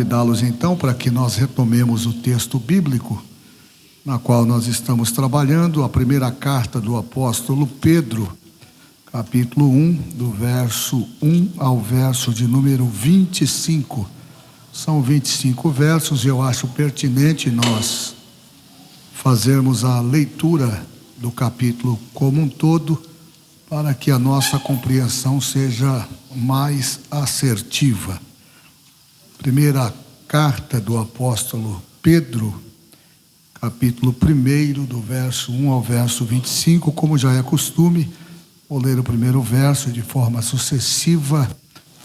convidá-los então para que nós retomemos o texto bíblico na qual nós estamos trabalhando, a primeira carta do apóstolo Pedro, capítulo 1, do verso 1 ao verso de número 25. São 25 versos e eu acho pertinente nós fazermos a leitura do capítulo como um todo, para que a nossa compreensão seja mais assertiva. Primeira carta do apóstolo Pedro, capítulo 1, do verso 1 ao verso 25, como já é costume, vou ler o primeiro verso de forma sucessiva,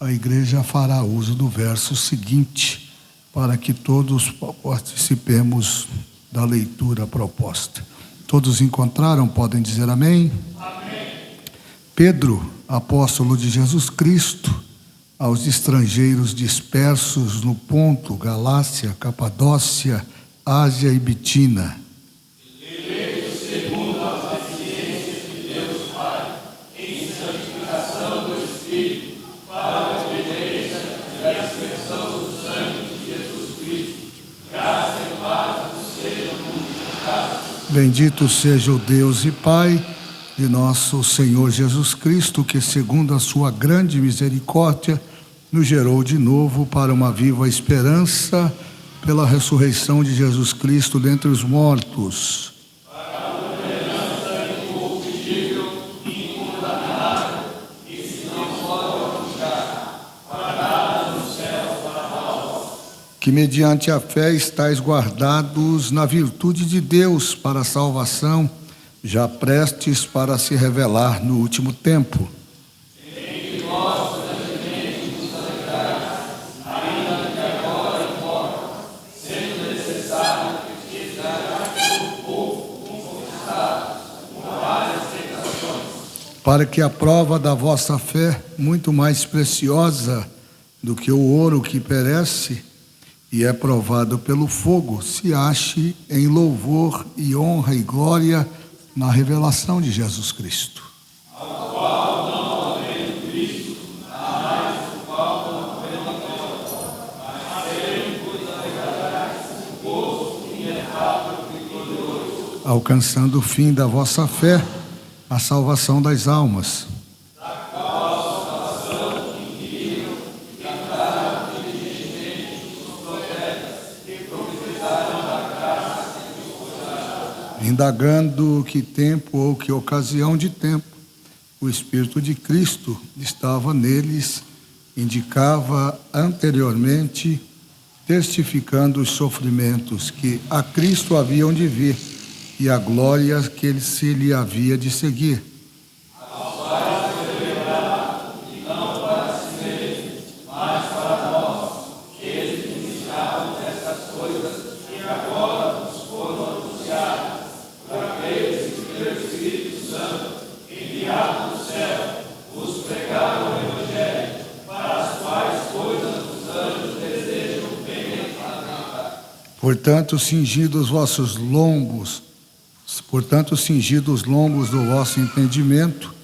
a igreja fará uso do verso seguinte, para que todos participemos da leitura proposta. Todos encontraram? Podem dizer amém? Amém. Pedro, apóstolo de Jesus Cristo, aos estrangeiros dispersos no Ponto, Galácia, Capadócia, Ásia e Bitina. Eleitos segundo a paciência de Deus Pai, em santificação do Espírito, para a obediência e a expressão do sangue de Jesus Cristo. Graça e paz nos sejam multiplicadas. Bendito seja o Deus e Pai de nosso Senhor Jesus Cristo, que segundo a sua grande misericórdia, nos gerou de novo para uma viva esperança pela ressurreição de Jesus Cristo dentre os mortos. Para uma esperança incorruptível, incontaminada, e se não pode ofuscar, guardada no céu para nós. Que mediante a fé estáis guardados na virtude de Deus para a salvação, já prestes para se revelar no último tempo. Em que nós grandemente nos alegrarás, ainda que agora importa, sendo necessário que estará pelo povo conquistados com várias tentações. Para que a prova da vossa fé, muito mais preciosa do que o ouro que perece e é provado pelo fogo, se ache em louvor e honra e glória na revelação de Jesus Cristo. Ao qual não havendo Cristo, a mais o qual não havendo glória, mas serem vos alegrarás, gozo inefável e glorioso, Alcançando o fim da vossa fé, a salvação das almas. da qual salvação inquiriram e cantaram diligentemente os profetas que profetizaram da graça que vos foi dada. Indagando que tempo ou que ocasião de tempo o Espírito de Cristo estava neles, indicava anteriormente, testificando os sofrimentos que a Cristo haviam de vir e a glória que ele se lhe havia de seguir. Aos quais celebrar, e não para si mesmos, mas para nós, que eles iniciaram estas coisas e agora nos foram anunciadas por aqueles que pelo Espírito Santo, enviado do céu, vos pregaram o Evangelho, para as quais coisas os anjos desejam penetrar. Portanto, cingidos os lombos do vosso entendimento,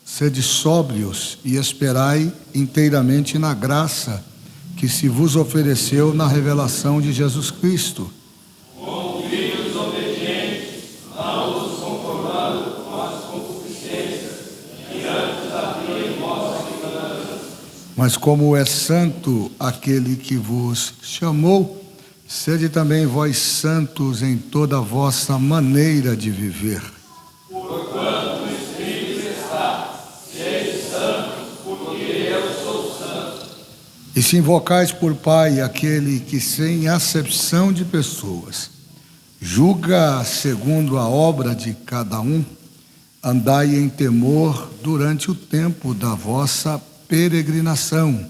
sede sóbrios e esperai inteiramente na graça que se vos ofereceu na revelação de Jesus Cristo. Como filhos obedientes, não vos conformando com as concupiscências que antes havia em vossa ignorância. Mas como é santo aquele que vos chamou, sede também vós santos em toda a vossa maneira de viver. Porquanto escrito está, sede santos, porque eu sou santo. E se invocais por Pai aquele que, sem acepção de pessoas, julga segundo a obra de cada um, andai em temor durante o tempo da vossa peregrinação.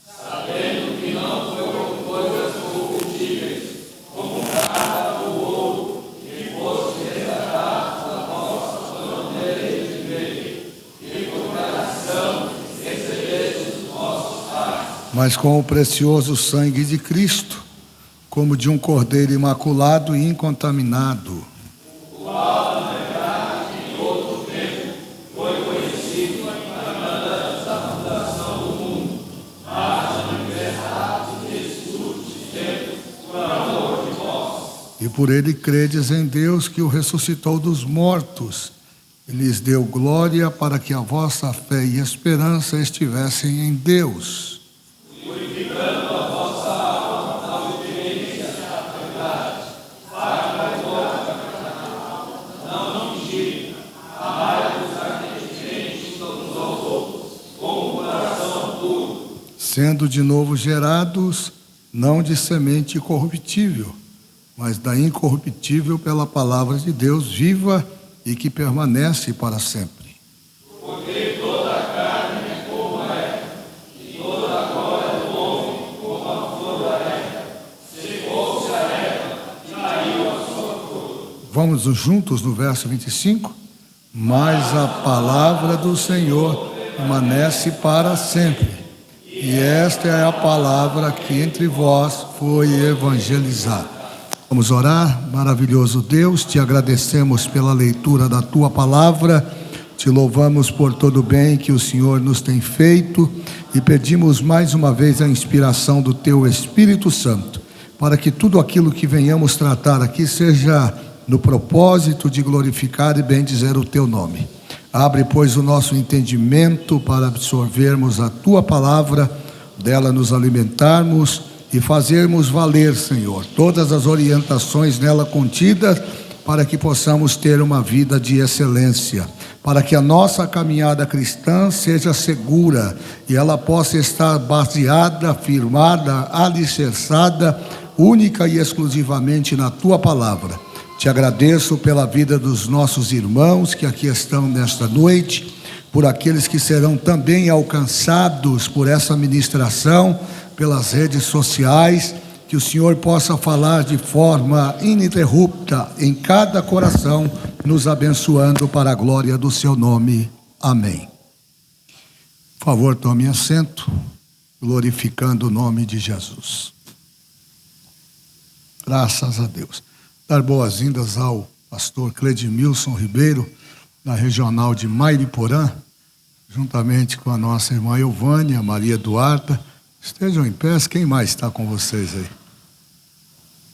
Sabendo que não foi com coisas corruptíveis, como prata ou ouro, que fosse resgatado da vossa maneira de viver, e com oração recebeste os vossos pais. Mas com o precioso sangue de Cristo, como de um cordeiro imaculado e incontaminado, O qual, na verdade, em outro tempo, foi conhecido antes da fundação do mundo, mas na liberdade de Jesus e por ele credes em Deus que o ressuscitou dos mortos, e lhes deu glória para que a vossa fé e esperança estivessem em Deus. Purificando a vossa alma da obediência à verdade, para que não fingir, amai-vos ardentemente uns aos outros, com o coração puro. Sendo de novo gerados, não de semente corruptível, mas da incorruptível pela palavra de Deus viva e que permanece para sempre. Porque toda a carne é como a erva, e toda a glória do homem como a flor da erva. Secou-se a erva, e caiu a sua flor. Vamos juntos no verso 25? Mas a palavra do Senhor permanece para sempre. E esta é a palavra que entre vós foi evangelizada. Vamos orar. Maravilhoso Deus, te agradecemos pela leitura da tua palavra, te louvamos por todo o bem que o Senhor nos tem feito e pedimos mais uma vez a inspiração do teu Espírito Santo, para que tudo aquilo que venhamos tratar aqui seja no propósito de glorificar e bendizer o teu nome. Abre, pois, o nosso entendimento para absorvermos a tua palavra, dela nos alimentarmos e fazermos valer, Senhor, todas as orientações nela contidas, para que possamos ter uma vida de excelência, para que a nossa caminhada cristã seja segura e ela possa estar baseada, firmada, alicerçada, única e exclusivamente na tua palavra. Te agradeço pela vida dos nossos irmãos que aqui estão nesta noite, por aqueles que serão também alcançados por essa ministração, pelas redes sociais, que o Senhor possa falar de forma ininterrupta em cada coração, nos abençoando para a glória do seu nome. Amém. Por favor, tome assento, glorificando o nome de Jesus. Graças a Deus. Dar boas-vindas ao pastor Cledimilson Ribeiro, da regional de Mairiporã, juntamente com a nossa irmã Euvânia, Maria Eduarda. Estejam em pé, quem mais está com vocês aí?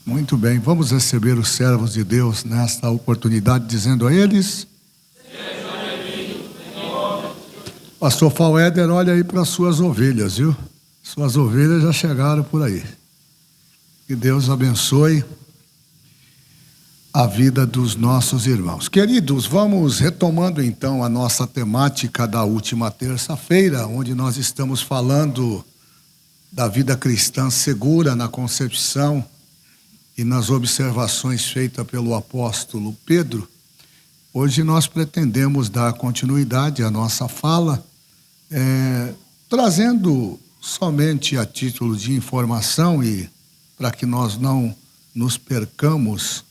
Muito bem, vamos receber os servos de Deus nesta oportunidade, dizendo a eles: Pastor Fauéder, olha aí para as suas ovelhas, viu? Suas ovelhas já chegaram por aí. Que Deus abençoe a vida dos nossos irmãos. Queridos, vamos retomando então a nossa temática da última terça-feira, onde nós estamos falando da vida cristã segura na concepção e nas observações feitas pelo apóstolo Pedro. Hoje nós pretendemos dar continuidade à nossa fala, trazendo somente a título de informação e para que nós não nos percamos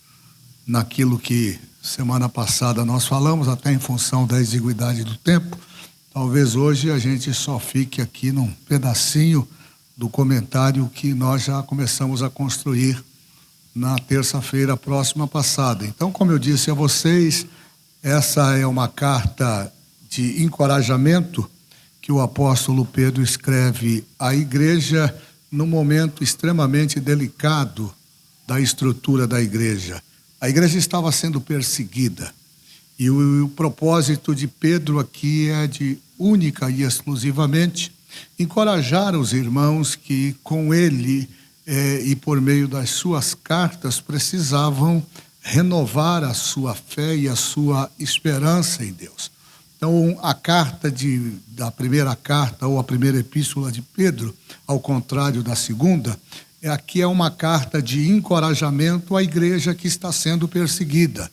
naquilo que semana passada nós falamos, até em função da exiguidade do tempo. Talvez hoje a gente só fique aqui num pedacinho do comentário que nós já começamos a construir na terça-feira próxima passada. Então, como eu disse a vocês, essa é uma carta de encorajamento que o apóstolo Pedro escreve à igreja num momento extremamente delicado da estrutura da igreja. A igreja estava sendo perseguida e o propósito de Pedro aqui é de única e exclusivamente encorajar os irmãos que com ele e por meio das suas cartas precisavam renovar a sua fé e a sua esperança em Deus. Então, a carta da primeira carta ou a primeira epístola de Pedro, ao contrário da segunda, aqui é uma carta de encorajamento à igreja que está sendo perseguida.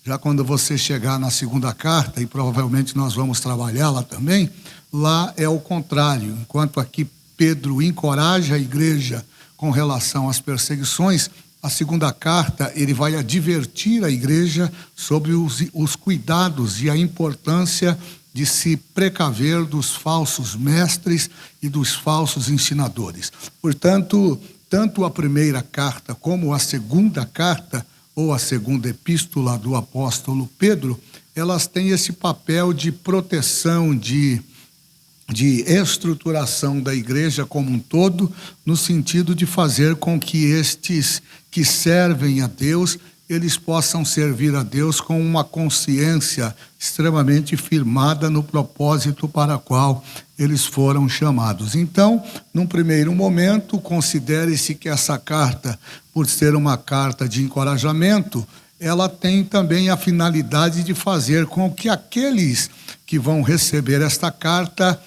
Já quando você chegar na segunda carta, e provavelmente nós vamos trabalhá-la também, lá é o contrário. Enquanto aqui Pedro encoraja a igreja com relação às perseguições, a segunda carta ele vai advertir a igreja sobre os cuidados e a importância de se precaver dos falsos mestres e dos falsos ensinadores. Portanto, tanto a primeira carta como a segunda carta, ou a segunda epístola do apóstolo Pedro, elas têm esse papel de proteção, de de estruturação da igreja como um todo, no sentido de fazer com que estes que servem a Deus, eles possam servir a Deus com uma consciência extremamente firmada no propósito para o qual eles foram chamados. Então, num primeiro momento, considere-se que essa carta, por ser uma carta de encorajamento, ela tem também a finalidade de fazer com que aqueles que vão receber esta carta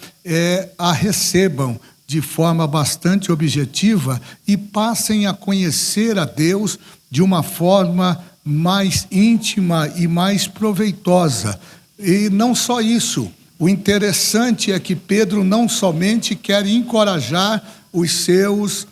a recebam de forma bastante objetiva e passem a conhecer a Deus de uma forma mais íntima e mais proveitosa. E não só isso, o interessante é que Pedro não somente quer encorajar os seus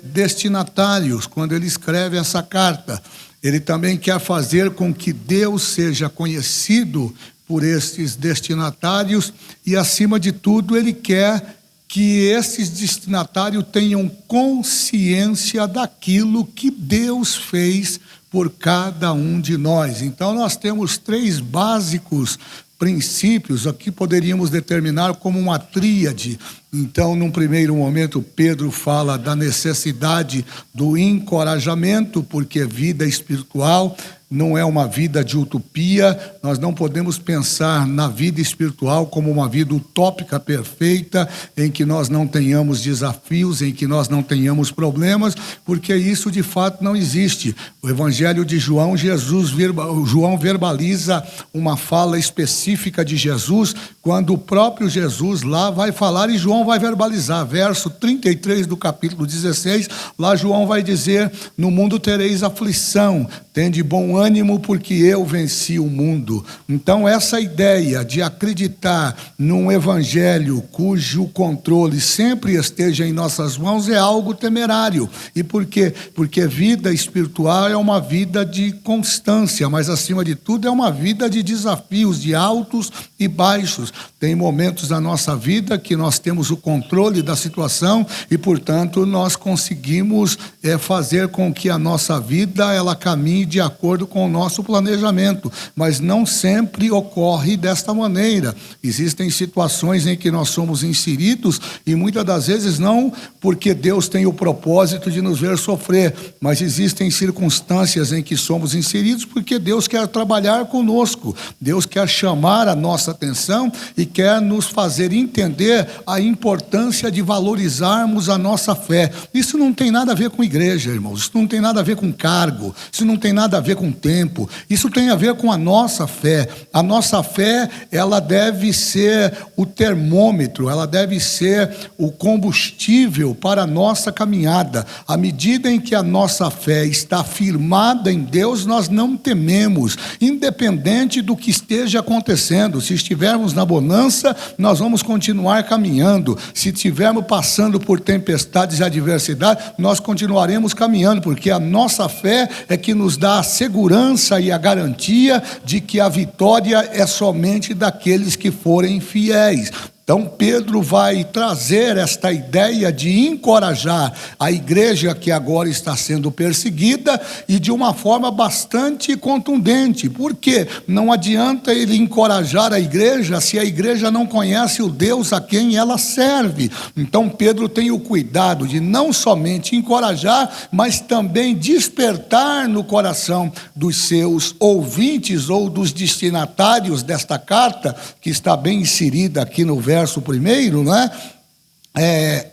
destinatários quando ele escreve essa carta, ele também quer fazer com que Deus seja conhecido por estes destinatários e, acima de tudo, ele quer que esses destinatários tenham consciência daquilo que Deus fez por cada um de nós. Então, nós temos 3 básicos princípios, aqui poderíamos determinar como uma tríade. Então, num primeiro momento, Pedro fala da necessidade do encorajamento, porque vida espiritual não é uma vida de utopia, nós não podemos pensar na vida espiritual como uma vida utópica perfeita, em que nós não tenhamos desafios, em que nós não tenhamos problemas, porque isso de fato não existe. O Evangelho de João, João verbaliza uma fala específica de Jesus, quando o próprio Jesus lá vai falar e João vai verbalizar, verso 33 do capítulo 16, lá João vai dizer: no mundo tereis aflição, tende bom ânimo, porque eu venci o mundo. Então, essa ideia de acreditar num evangelho cujo controle sempre esteja em nossas mãos é algo temerário. E por quê? Porque vida espiritual é uma vida de constância, mas acima de tudo é uma vida de desafios, de altos e baixos. Tem momentos da nossa vida que nós temos o controle da situação e, portanto, nós conseguimos fazer com que a nossa vida ela caminhe de acordo com o nosso planejamento, mas não sempre ocorre desta maneira. Existem situações em que nós somos inseridos e muitas das vezes não porque Deus tem o propósito de nos ver sofrer, mas existem circunstâncias em que somos inseridos porque Deus quer trabalhar conosco, Deus quer chamar a nossa atenção e quer nos fazer entender a importância de valorizarmos a nossa fé. Isso não tem nada a ver com igreja, irmãos, isso não tem nada a ver com cargo, isso não tem nada a ver com tempo, isso tem a ver com a nossa fé. A nossa fé, ela deve ser o termômetro, ela deve ser o combustível para a nossa caminhada. À medida em que a nossa fé está firmada em Deus, nós não tememos, independente do que esteja acontecendo. Se estivermos na bonança, nós vamos continuar caminhando. Se estivermos passando por tempestades e adversidade, nós continuaremos caminhando, porque a nossa fé é que nos dá a segurança e a garantia de que a vitória é somente daqueles que forem fiéis. Então Pedro vai trazer esta ideia de encorajar a igreja que agora está sendo perseguida e de uma forma bastante contundente. Por quê? Não adianta ele encorajar a igreja se a igreja não conhece o Deus a quem ela serve. Então Pedro tem o cuidado de não somente encorajar, mas também despertar no coração dos seus ouvintes ou dos destinatários desta carta, que está bem inserida aqui no verso primeiro, né?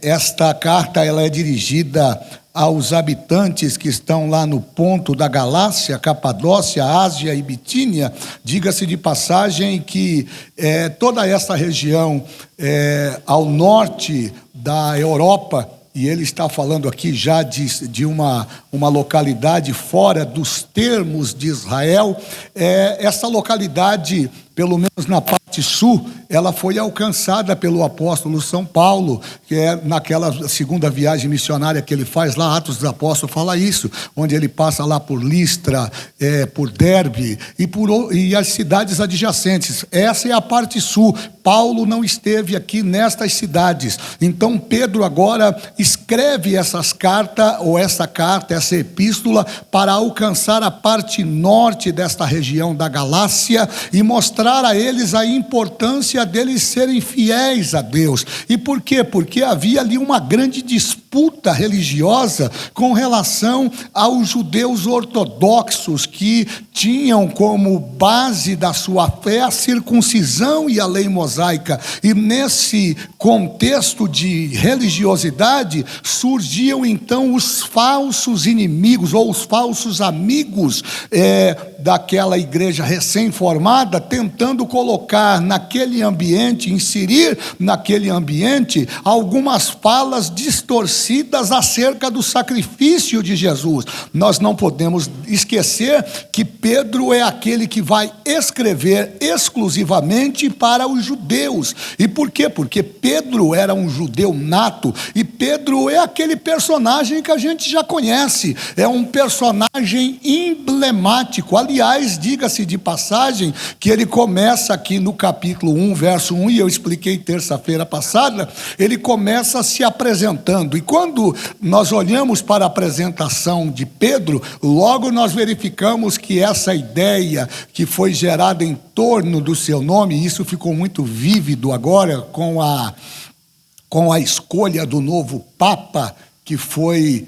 Esta carta ela é dirigida aos habitantes que estão lá no ponto da Galácia, Capadócia, Ásia e Bitínia. Diga-se de passagem que toda essa região ao norte da Europa, e ele está falando aqui já de uma localidade fora dos termos de Israel, essa localidade, pelo menos na parte sul, ela foi alcançada pelo apóstolo São Paulo, que naquela segunda viagem missionária que ele faz lá, Atos dos Apóstolos fala isso, onde ele passa lá por Listra, por Derbe e as cidades adjacentes. Essa é a parte sul. Paulo não esteve aqui nestas cidades. Então Pedro agora escreve essa carta, essa epístola, para alcançar a parte norte desta região da Galácia e mostrar a eles a importância importância deles serem fiéis a Deus. E por quê? Porque havia ali uma grande disputa religiosa com relação aos judeus ortodoxos, que tinham como base da sua fé a circuncisão e a lei mosaica. E nesse contexto de religiosidade surgiam então os falsos inimigos ou os falsos amigos daquela igreja recém-formada, tentando colocar naquele ambiente, inserir naquele ambiente algumas falas distorcidas acerca do sacrifício de Jesus. Nós não podemos esquecer que Pedro é aquele que vai escrever exclusivamente para os judeus. E por quê? Porque Pedro era um judeu nato, e Pedro é aquele personagem que a gente já conhece, é um personagem emblemático. Aliás, diga-se de passagem que ele começa aqui no capítulo 1, verso 1, e eu expliquei terça-feira passada, ele começa se apresentando. E quando nós olhamos para a apresentação de Pedro, logo nós verificamos que essa ideia que foi gerada em torno do seu nome, e isso ficou muito vívido agora com a escolha do novo Papa, que foi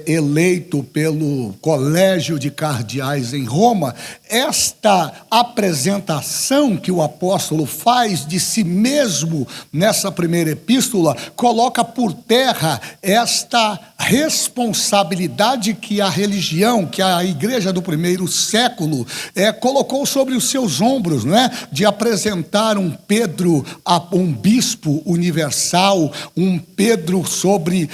eleito pelo Colégio de Cardeais em Roma. Esta apresentação que o apóstolo faz de si mesmo nessa primeira epístola coloca por terra esta responsabilidade que a religião, que a igreja do primeiro século colocou sobre os seus ombros, não é? De apresentar um Pedro, um bispo universal, um Pedro sobre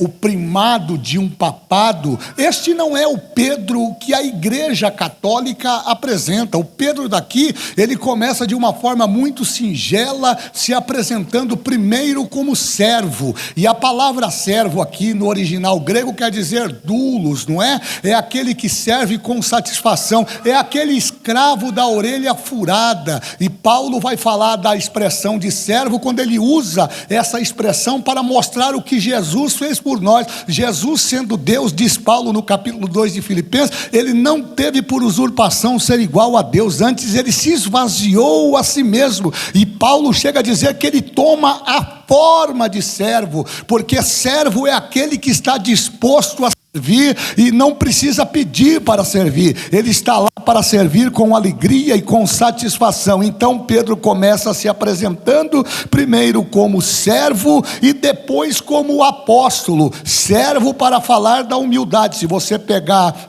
o primado de um papado. Este não é o Pedro que a igreja católica apresenta. O Pedro daqui, ele começa de uma forma muito singela, se apresentando primeiro como servo. E a palavra servo aqui no original grego quer dizer doulos, não é? É aquele que serve com satisfação, é aquele escravo da orelha furada. E Paulo vai falar da expressão de servo quando ele usa essa expressão para mostrar o que Jesus fez por nós. Jesus, sendo Deus, diz Paulo no capítulo 2 de Filipenses, ele não teve por usurpação ser igual a Deus, antes ele se esvaziou a si mesmo. E Paulo chega a dizer que ele toma a forma de servo, porque servo é aquele que está disposto a servir e não precisa pedir para servir, ele está lá para servir com alegria e com satisfação. Então Pedro começa se apresentando primeiro como servo e depois como apóstolo. Servo para falar da humildade. Se você pegar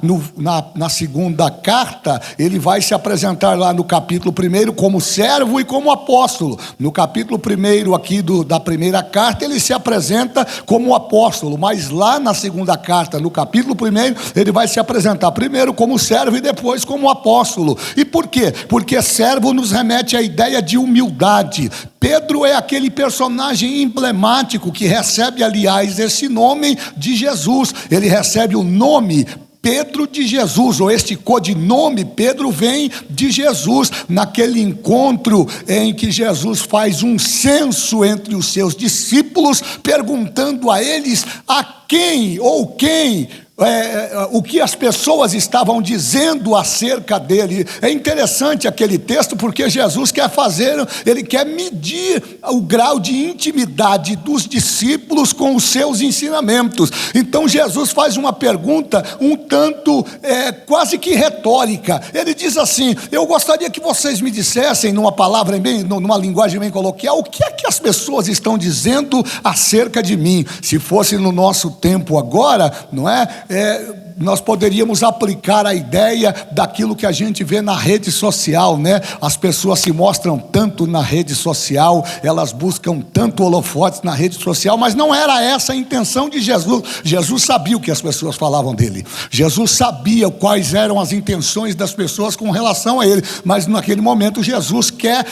na segunda carta, ele vai se apresentar lá no capítulo 1 como servo e como apóstolo. No capítulo 1 aqui da primeira carta, ele se apresenta como apóstolo, mas lá na segunda carta, no capítulo 1, ele vai se apresentar primeiro como servo e depois como apóstolo. E por quê? Porque servo nos remete à ideia de humildade. Pedro é aquele personagem emblemático que recebe, aliás, esse nome de Jesus. Ele recebe o nome Pedro de Jesus, ou este codinome Pedro vem de Jesus, naquele encontro em que Jesus faz um censo entre os seus discípulos, perguntando a eles a quem ou quem o que as pessoas estavam dizendo acerca dele. É interessante aquele texto, porque Jesus ele quer medir o grau de intimidade dos discípulos com os seus ensinamentos. Então Jesus faz uma pergunta um tanto quase que retórica. Ele diz assim: eu gostaria que vocês me dissessem, numa linguagem bem coloquial, o que é que as pessoas estão dizendo acerca de mim. Se fosse no nosso tempo agora, não é? Nós poderíamos aplicar a ideia daquilo que a gente vê na rede social, né? As pessoas se mostram tanto na rede social, elas buscam tanto holofotes na rede social, mas não era essa a intenção de Jesus. Jesus sabia o que as pessoas falavam dele, Jesus sabia quais eram as intenções das pessoas com relação a ele, mas naquele momento Jesus quer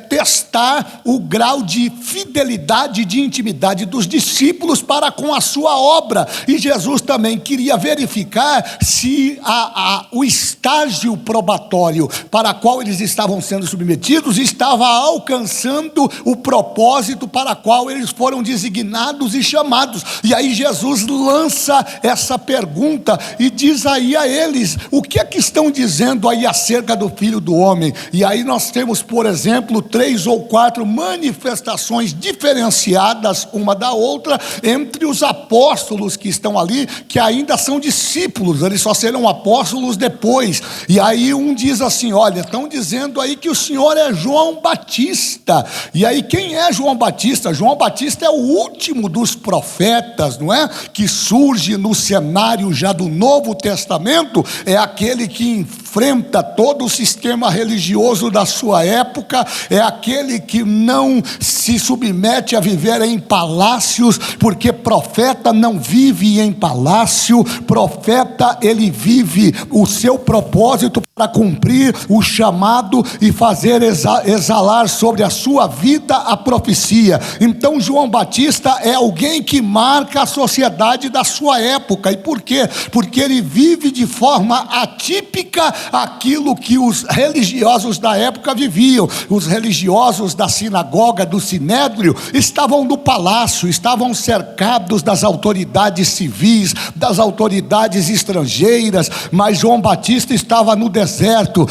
testar o grau de fidelidade, de intimidade dos discípulos para com a sua obra. E Jesus também queria verificar verificar se o estágio probatório para qual eles estavam sendo submetidos estava alcançando o propósito para qual eles foram designados e chamados. E aí Jesus lança essa pergunta e diz aí a eles: o que é que estão dizendo aí acerca do Filho do Homem? E aí nós temos, por exemplo, 3 ou 4 manifestações diferenciadas uma da outra entre os apóstolos que estão ali, que ainda são discípulos, eles só serão apóstolos depois. E aí um diz assim: olha, estão dizendo aí que o Senhor é João Batista. E aí quem é João Batista? João Batista é o último dos profetas, não é? Que surge no cenário já do Novo Testamento, é aquele que enfrenta todo o sistema religioso da sua época, é aquele que não se submete a viver em palácios, porque profeta não vive em palácio, profeta ele vive o seu propósito para cumprir o chamado e fazer exalar sobre a sua vida a profecia. Então João Batista é alguém que marca a sociedade da sua época. E por quê? Porque ele vive de forma atípica aquilo que os religiosos da época viviam. Os religiosos da sinagoga, do sinédrio, estavam no palácio, estavam cercados das autoridades civis, das autoridades estrangeiras, mas João Batista estava no deserto.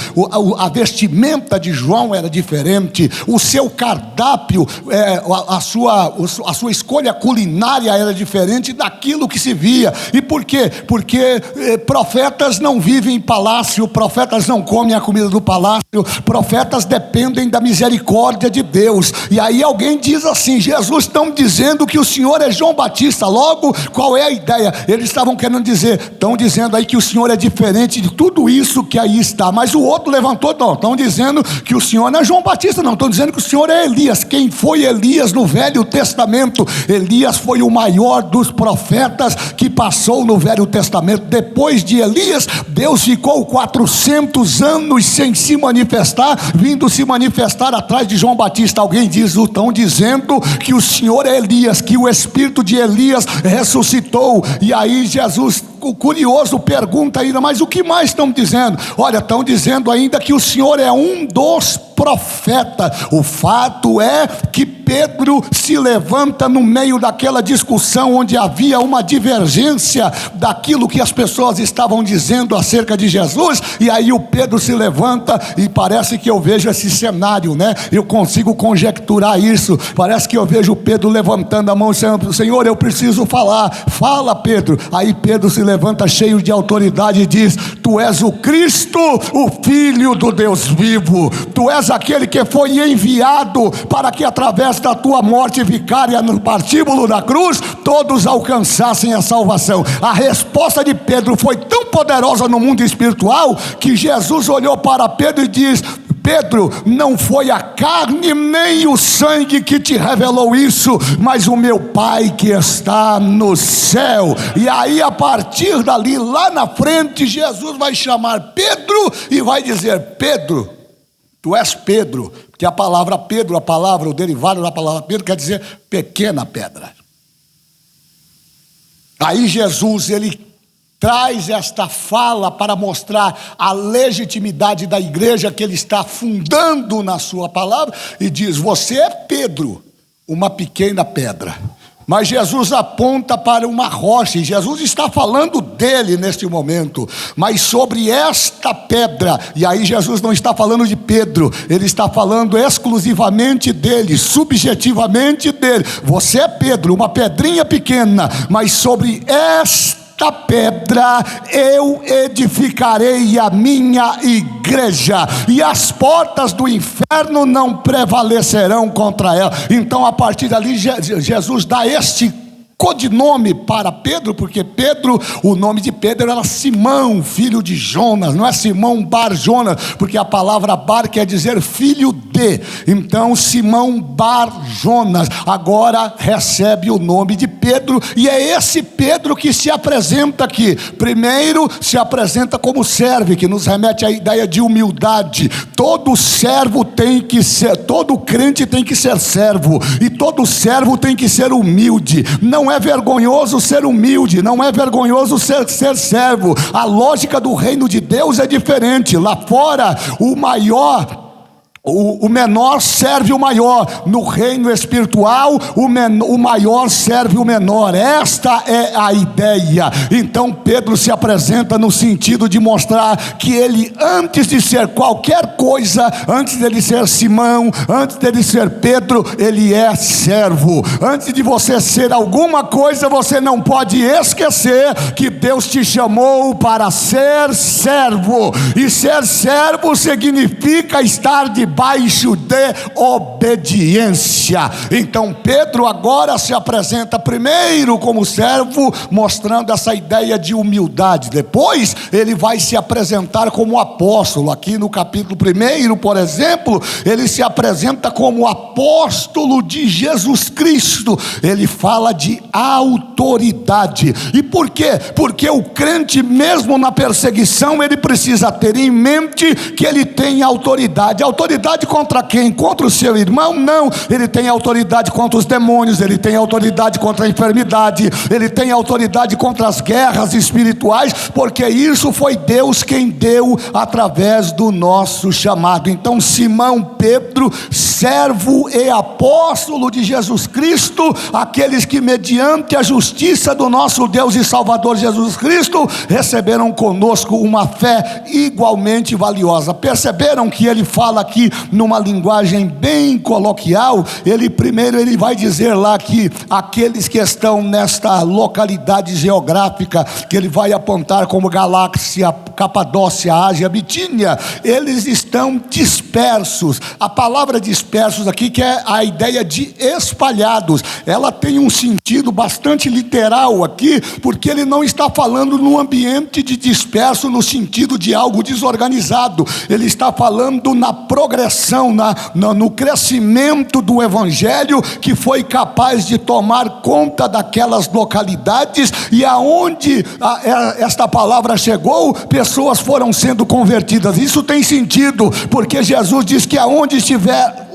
A vestimenta de João era diferente, o seu cardápio, a sua escolha culinária era diferente daquilo que se via. E por quê? Porque profetas não vivem em palácio, profetas não comem a comida do palácio, profetas dependem da misericórdia de Deus. E aí alguém diz assim: Jesus, estão dizendo que o Senhor é João Batista. Logo, qual é a ideia? Eles estavam querendo dizer, estão dizendo aí que o Senhor é diferente de tudo isso que aí está. Mas o outro levantou: não, estão dizendo que o Senhor não é João Batista, não, estão dizendo que o Senhor é Elias. Quem foi Elias no Velho Testamento? Elias foi o maior dos profetas que passou no Velho Testamento. Depois de Elias, Deus ficou 400 anos sem se manifestar, vindo se manifestar atrás de João Batista. Alguém diz, estão dizendo que o Senhor é Elias, que o espírito de Elias ressuscitou. E aí Jesus, o curioso, pergunta ainda: mas o que mais estão dizendo? Olha, estão dizendo ainda que o Senhor é um dos profetas. O fato é que Pedro se levanta no meio daquela discussão onde havia uma divergência daquilo que as pessoas estavam dizendo acerca de Jesus. E aí o Pedro se levanta e parece que eu vejo esse cenário, né? Eu consigo conjecturar isso. Parece que eu vejo Pedro levantando a mão e dizendo: Senhor, eu preciso falar. Fala, Pedro. Aí Pedro se levanta cheio de autoridade e diz: Tu és o Cristo, o Filho do Deus vivo. Tu és aquele que foi enviado para que através da tua morte vicária no partíbulo da cruz todos alcançassem a salvação. A resposta de Pedro foi tão poderosa no mundo espiritual que Jesus olhou para Pedro e diz: Pedro, não foi a carne nem o sangue que te revelou isso, mas o meu Pai que está no céu. E aí, a partir dali, lá na frente, Jesus vai chamar Pedro e vai dizer: Pedro, tu és Pedro. Porque a palavra Pedro, o derivado da palavra Pedro quer dizer pequena pedra. Aí Jesus, ele traz esta fala para mostrar a legitimidade da igreja que ele está fundando na sua palavra, e diz: você é Pedro, uma pequena pedra. Mas Jesus aponta para uma rocha, e Jesus está falando dele neste momento, mas sobre esta pedra. E aí Jesus não está falando de Pedro, ele está falando exclusivamente dele, subjetivamente dele. Você é Pedro, uma pedrinha pequena, mas sobre esta pedra eu edificarei a minha igreja, e as portas do inferno não prevalecerão contra ela. Então, a partir dali, Jesus dá este codinome para Pedro, porque Pedro, o nome de Pedro era Simão, filho de Jonas, não é Simão Bar Jonas, porque a palavra Bar quer dizer filho de. Então Simão Bar Jonas agora recebe o nome de Pedro, e é esse Pedro que se apresenta aqui. Primeiro se apresenta como servo, que nos remete à ideia de humildade. Todo servo tem que ser, todo crente tem que ser servo, e todo servo tem que ser humilde. Não é vergonhoso ser humilde, não é vergonhoso ser servo. A lógica do reino de Deus é diferente. Lá fora, o menor serve o maior. No reino espiritual, o maior serve o menor. Esta é a ideia. Então Pedro se apresenta no sentido de mostrar que ele, antes de ser qualquer coisa, antes dele ser Simão, antes dele ser Pedro, ele é servo. Antes de você ser alguma coisa, você não pode esquecer que Deus te chamou para ser servo. E ser servo significa estar debaixo de obediência. Então Pedro agora se apresenta primeiro como servo, mostrando essa ideia de humildade. Depois ele vai se apresentar como apóstolo. Aqui no capítulo 1, por exemplo, ele se apresenta como apóstolo de Jesus Cristo. Ele fala de autoridade. E por quê? Porque o crente, mesmo na perseguição, ele precisa ter em mente que ele tem autoridade. Autoridade contra quem? Contra o seu irmão? Não. Ele tem autoridade contra os demônios, ele tem autoridade contra a enfermidade, ele tem autoridade contra as guerras espirituais, porque isso foi Deus quem deu através do nosso chamado. Então Simão Pedro, servo e apóstolo de Jesus Cristo, aqueles que mediante a justiça do nosso Deus e Salvador Jesus Cristo, receberam conosco uma fé igualmente valiosa. Perceberam que ele fala aqui numa linguagem bem coloquial? Ele vai dizer lá que aqueles que estão nesta localidade geográfica, que ele vai apontar como Galácia, Capadócia, Ásia, Bitínia, eles estão dispersos. A palavra dispersos aqui, que é a ideia de espalhados, ela tem um sentido bastante literal aqui, porque ele não está falando num ambiente de disperso no sentido de algo desorganizado. Ele está falando na progressão, no crescimento do evangelho, que foi capaz de tomar conta daquelas localidades, e aonde esta palavra chegou, pessoas foram sendo convertidas. Isso tem sentido, porque Jesus diz que aonde estiver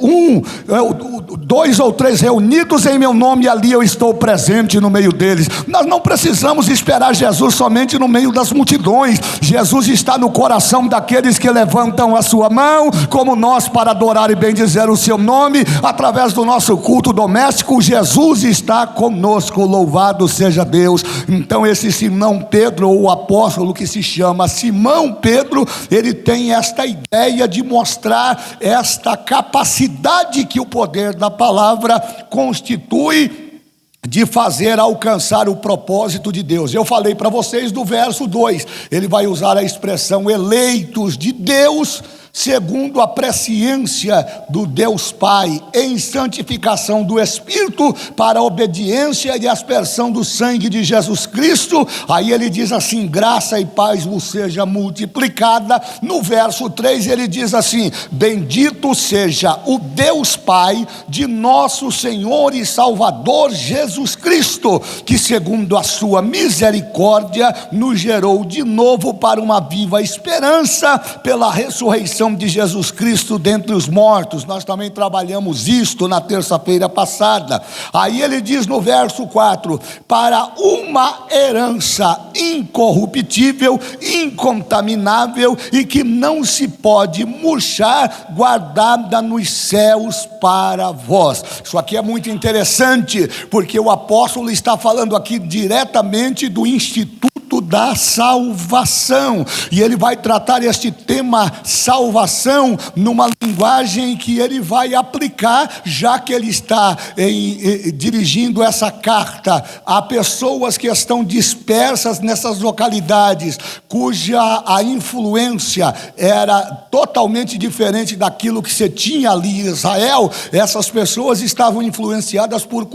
2 ou 3 reunidos em meu nome, ali eu estou presente no meio deles. Nós não precisamos esperar Jesus somente no meio das multidões. Jesus está no coração daqueles que levantam a sua mão, como nós, para adorar e bendizer o seu nome. Através do nosso culto doméstico, Jesus está conosco, louvado seja Deus. Então esse Simão Pedro, ou o apóstolo que se chama Simão Pedro, ele tem esta ideia de mostrar esta capacidade que o poder da palavra constitui de fazer alcançar o propósito de Deus. Eu falei para vocês do verso 2, ele vai usar a expressão eleitos de Deus, segundo a presciência do Deus Pai, em santificação do Espírito, para a obediência e aspersão do sangue de Jesus Cristo. Aí ele diz assim: graça e paz vos seja multiplicada. No verso 3 ele diz assim: bendito seja o Deus Pai de nosso Senhor e Salvador Jesus Cristo, que segundo a sua misericórdia nos gerou de novo para uma viva esperança pela ressurreição de Jesus Cristo dentre os mortos. Nós também trabalhamos isto na terça-feira passada. Aí ele diz no verso 4: para uma herança incorruptível, incontaminável e que não se pode murchar, guardada nos céus para vós. Isso aqui é muito interessante, porque o apóstolo está falando aqui diretamente do Instituto da salvação, e ele vai tratar este tema salvação numa linguagem que ele vai aplicar, já que ele está dirigindo essa carta a pessoas que estão dispersas nessas localidades, cuja a influência era totalmente diferente daquilo que se tinha ali em Israel. Essas pessoas estavam influenciadas por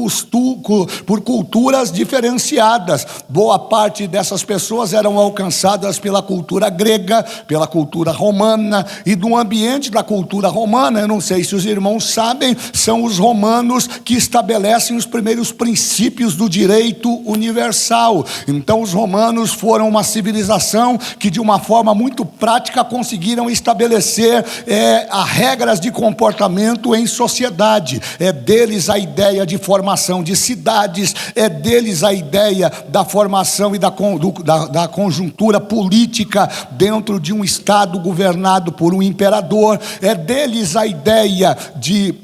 culturas diferenciadas. Boa parte dessas pessoas eram alcançadas pela cultura grega, pela cultura romana, e do ambiente da cultura emenda romana, eu não sei se os irmãos sabem, são os romanos que estabelecem os primeiros princípios do direito universal. Então os romanos foram uma civilização que de uma forma muito prática conseguiram estabelecer as regras de comportamento em sociedade. É deles a ideia de formação de cidades, é deles a ideia da formação e da conjuntura política dentro de um estado governado por um imperador, é deles a ideia de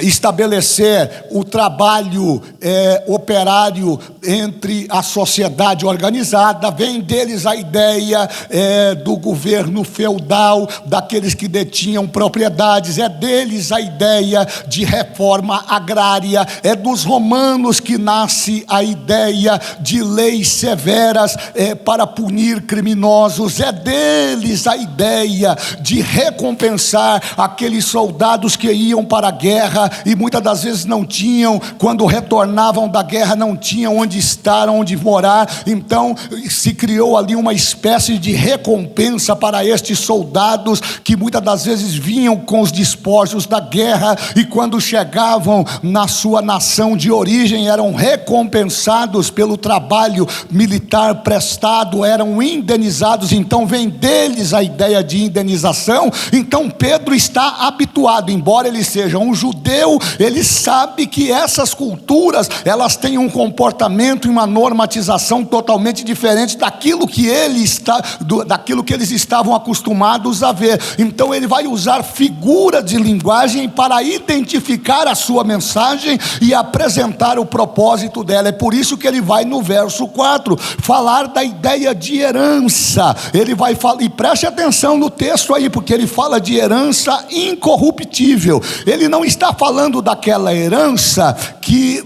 estabelecer o trabalho operário entre a sociedade organizada. Vem deles a ideia do governo feudal, daqueles que detinham propriedades, é deles a ideia de reforma agrária, é dos romanos que nasce a ideia de leis severas para punir criminosos, é deles a ideia de recompensar aqueles soldados que iam para a guerra e muitas das vezes não tinham, quando retornavam da guerra, não tinham onde estar, onde morar. Então se criou ali uma espécie de recompensa para estes soldados que muitas das vezes vinham com os despojos da guerra e quando chegavam na sua nação de origem eram recompensados pelo trabalho militar prestado, eram indenizados. Então vem deles a ideia de indenização. Então Pedro está habituado, embora ele seja um judeu, ele sabe que essas culturas, elas têm um comportamento e uma normatização totalmente diferente daquilo que daquilo que eles estavam acostumados a ver. Então ele vai usar figura de linguagem para identificar a sua mensagem e apresentar o propósito dela. É por isso que ele vai no verso 4 falar da ideia de herança. Ele vai falar, e preste atenção no texto aí, porque ele fala de herança incorruptível. Ele não está falando daquela herança que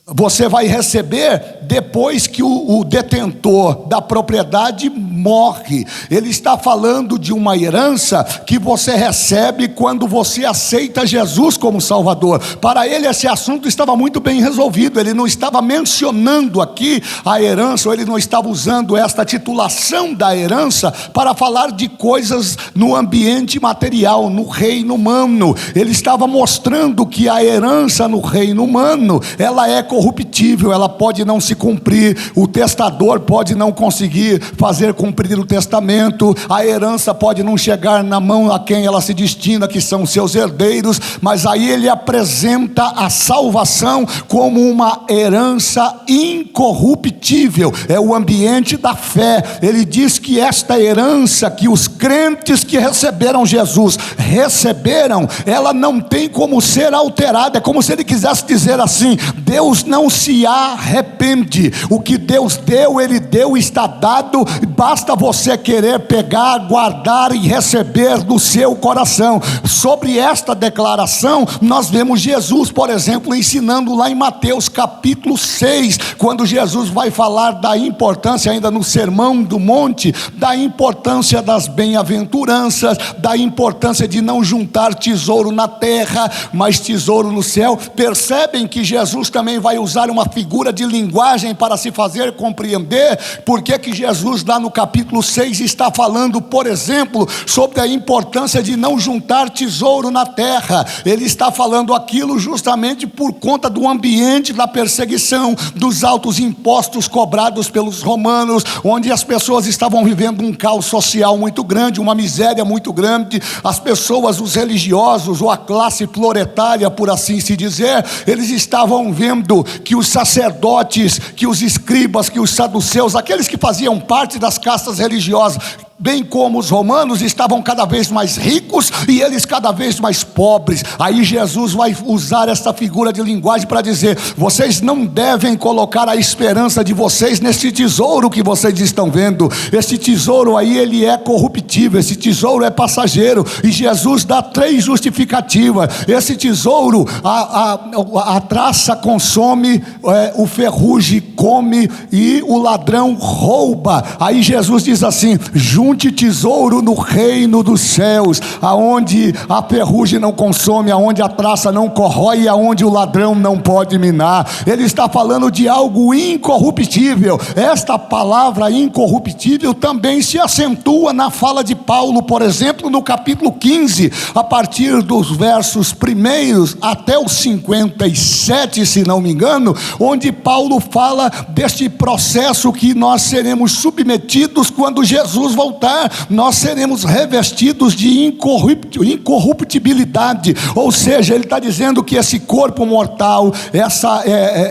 você vai receber depois que o detentor da propriedade morre. Ele está falando de uma herança que você recebe quando você aceita Jesus como Salvador. Para ele esse assunto estava muito bem resolvido. Ele não estava mencionando aqui a herança, ou ele não estava usando esta titulação da herança para falar de coisas no ambiente material, no reino humano. Ele estava mostrando que a herança no reino humano, ela é corruptível, ela pode não se cumprir, o testador pode não conseguir fazer cumprir o testamento, a herança pode não chegar na mão a quem ela se destina, que são seus herdeiros. Mas aí ele apresenta a salvação como uma herança incorruptível, é o ambiente da fé. Ele diz que esta herança que os crentes que receberam Jesus receberam, ela não tem como ser alterada. É como se ele quisesse dizer assim: Deus não se arrepende, o que Deus deu, Ele deu, está dado, basta você querer pegar, guardar e receber do seu coração. Sobre esta declaração, nós vemos Jesus, por exemplo, ensinando lá em Mateus capítulo 6, quando Jesus vai falar da importância, ainda no Sermão do Monte, da importância das bem-aventuranças, da importância de não juntar tesouro na terra, mas tesouro no céu. Percebem que Jesus também vai usar uma figura de linguagem para se fazer compreender por que Jesus lá no capítulo 6 está falando, por exemplo, sobre a importância de não juntar tesouro na terra. Ele está falando aquilo justamente por conta do ambiente da perseguição, dos altos impostos cobrados pelos romanos, onde as pessoas estavam vivendo um caos social muito grande, uma miséria muito grande. As pessoas, os religiosos, ou a classe proletária, por assim se dizer, eles estavam vendo que os sacerdotes, que os escribas, que os saduceus, aqueles que faziam parte das castas religiosas, bem como os romanos, estavam cada vez mais ricos e eles cada vez mais pobres. Aí Jesus vai usar essa figura de linguagem para dizer: vocês não devem colocar a esperança de vocês nesse tesouro que vocês estão vendo. Esse tesouro aí, ele é corruptível, esse tesouro é passageiro. E Jesus dá 3 justificativas. Esse tesouro, a traça consome, o ferrugem come e o ladrão rouba. Aí Jesus diz assim: junte ajunte tesouro no reino dos céus, aonde a ferrugem não consome, aonde a traça não corrói, aonde o ladrão não pode minar. Ele está falando de algo incorruptível. Esta palavra incorruptível também se acentua na fala de Paulo, por exemplo, no capítulo 15, a partir dos versos 1 até os 57, se não me engano, onde Paulo fala deste processo que nós seremos submetidos quando Jesus voltar. Nós seremos revestidos de incorruptibilidade, ou seja, ele está dizendo que esse corpo mortal,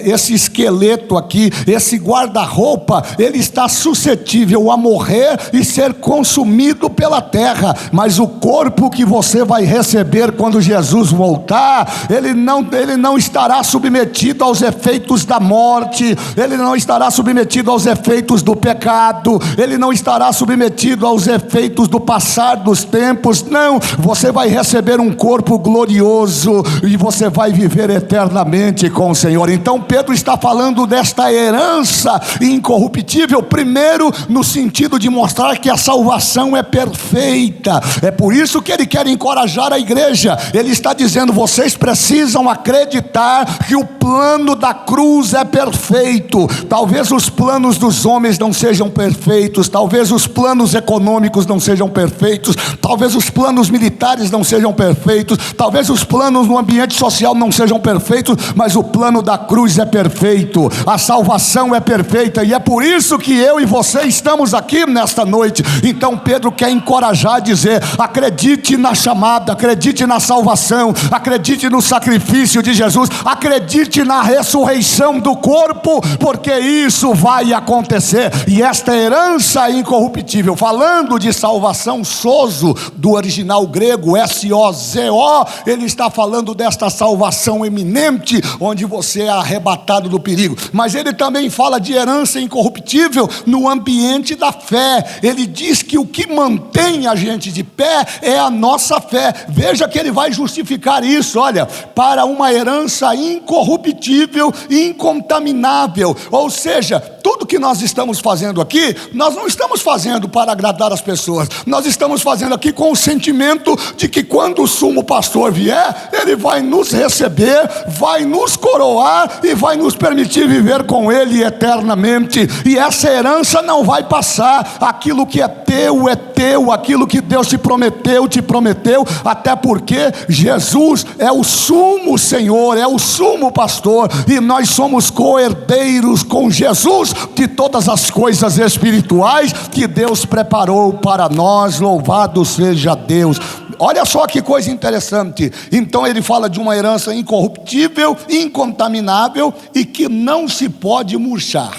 esse esqueleto aqui, esse guarda-roupa, ele está suscetível a morrer e ser consumido pela terra, mas o corpo que você vai receber quando Jesus voltar, ele não estará submetido aos efeitos da morte, ele não estará submetido aos efeitos do pecado, ele não estará submetido aos efeitos do passar dos tempos. Não, você vai receber um corpo glorioso e você vai viver eternamente com o Senhor. Então Pedro está falando desta herança incorruptível, primeiro no sentido de mostrar que a salvação é perfeita. É por isso que ele quer encorajar a igreja. Ele está dizendo: vocês precisam acreditar que o plano da cruz é perfeito. Talvez os planos dos homens não sejam perfeitos, talvez os planos econômicos não sejam perfeitos, talvez os planos militares não sejam perfeitos, talvez os planos no ambiente social não sejam perfeitos, mas o plano da cruz é perfeito, a salvação é perfeita, e é por isso que eu e você estamos aqui nesta noite. Então Pedro quer encorajar, dizer: acredite na chamada, acredite na salvação, acredite no sacrifício de Jesus, acredite na ressurreição do corpo, porque isso vai acontecer. E esta herança incorruptível, falando de salvação, sozo, do original grego, S-O-Z-O, ele está falando desta salvação eminente, onde você é arrebatado do perigo. Mas ele também fala de herança incorruptível no ambiente da fé. Ele diz que o que mantém a gente de pé é a nossa fé. Veja que ele vai justificar isso, olha, para uma herança incorruptível, incontaminável. Ou seja, tudo que nós estamos fazendo aqui, nós não estamos fazendo para agradar as pessoas, nós estamos fazendo aqui com o sentimento de que quando o sumo pastor vier, ele vai nos receber, vai nos coroar e vai nos permitir viver com ele eternamente. E essa herança não vai passar. Aquilo que é teu, aquilo que Deus te prometeu, até porque Jesus é o sumo Senhor, é o sumo pastor, e nós somos co-herdeiros com Jesus de todas as coisas espirituais que Deus preparou para nós. Louvado seja Deus. Olha só que coisa interessante. Então ele fala de uma herança incorruptível, incontaminável e que não se pode murchar.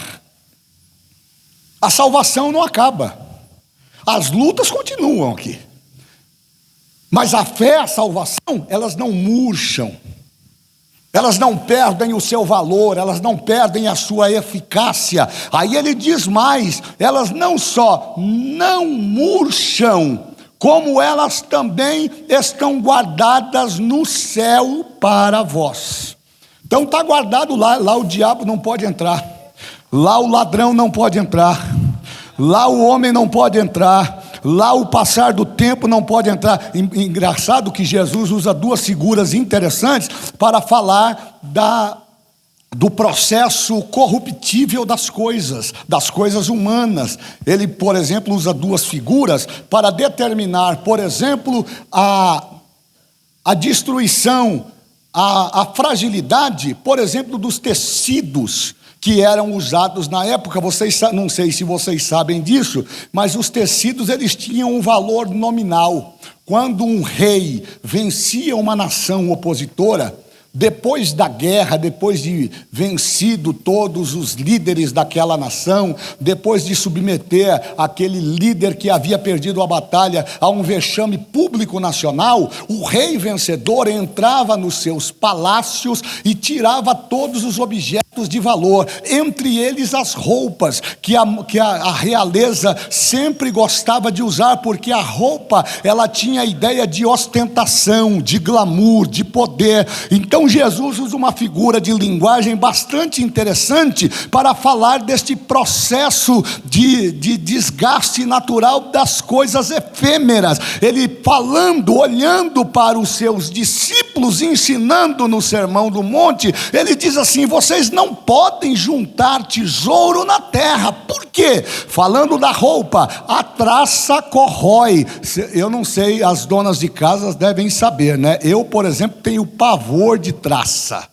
A salvação não acaba, as lutas continuam aqui, mas a fé, a salvação, elas não murcham, elas não perdem o seu valor, elas não perdem a sua eficácia. Aí ele diz mais: elas não só não murcham, como elas também estão guardadas no céu para vós. Então está guardado lá o diabo não pode entrar, lá o ladrão não pode entrar, lá o homem não pode entrar, lá o passar do tempo não pode entrar. Engraçado que Jesus usa duas figuras interessantes para falar do processo corruptível das coisas humanas. Ele, por exemplo, usa duas figuras para determinar, por exemplo, a destruição, a fragilidade, por exemplo, dos tecidos que eram usados na época. Vocês, não sei se vocês sabem disso, mas os tecidos, eles tinham um valor nominal. Quando um rei vencia uma nação opositora, depois da guerra, depois de vencido todos os líderes daquela nação, depois de submeter aquele líder que havia perdido a batalha a um vexame público nacional, o rei vencedor entrava nos seus palácios e tirava todos os objetos de valor, entre eles as roupas que a realeza sempre gostava de usar, porque a roupa, ela tinha a ideia de ostentação, de glamour, de poder. Então Então Jesus usa uma figura de linguagem bastante interessante para falar deste processo de desgaste natural das coisas efêmeras. Ele falando, olhando para os seus discípulos, ensinando no Sermão do Monte, ele diz assim: vocês não podem juntar tesouro na terra. Por quê? Falando da roupa, a traça corrói. Eu não sei, as donas de casa devem saber, né? Eu, por exemplo, tenho pavor de traça.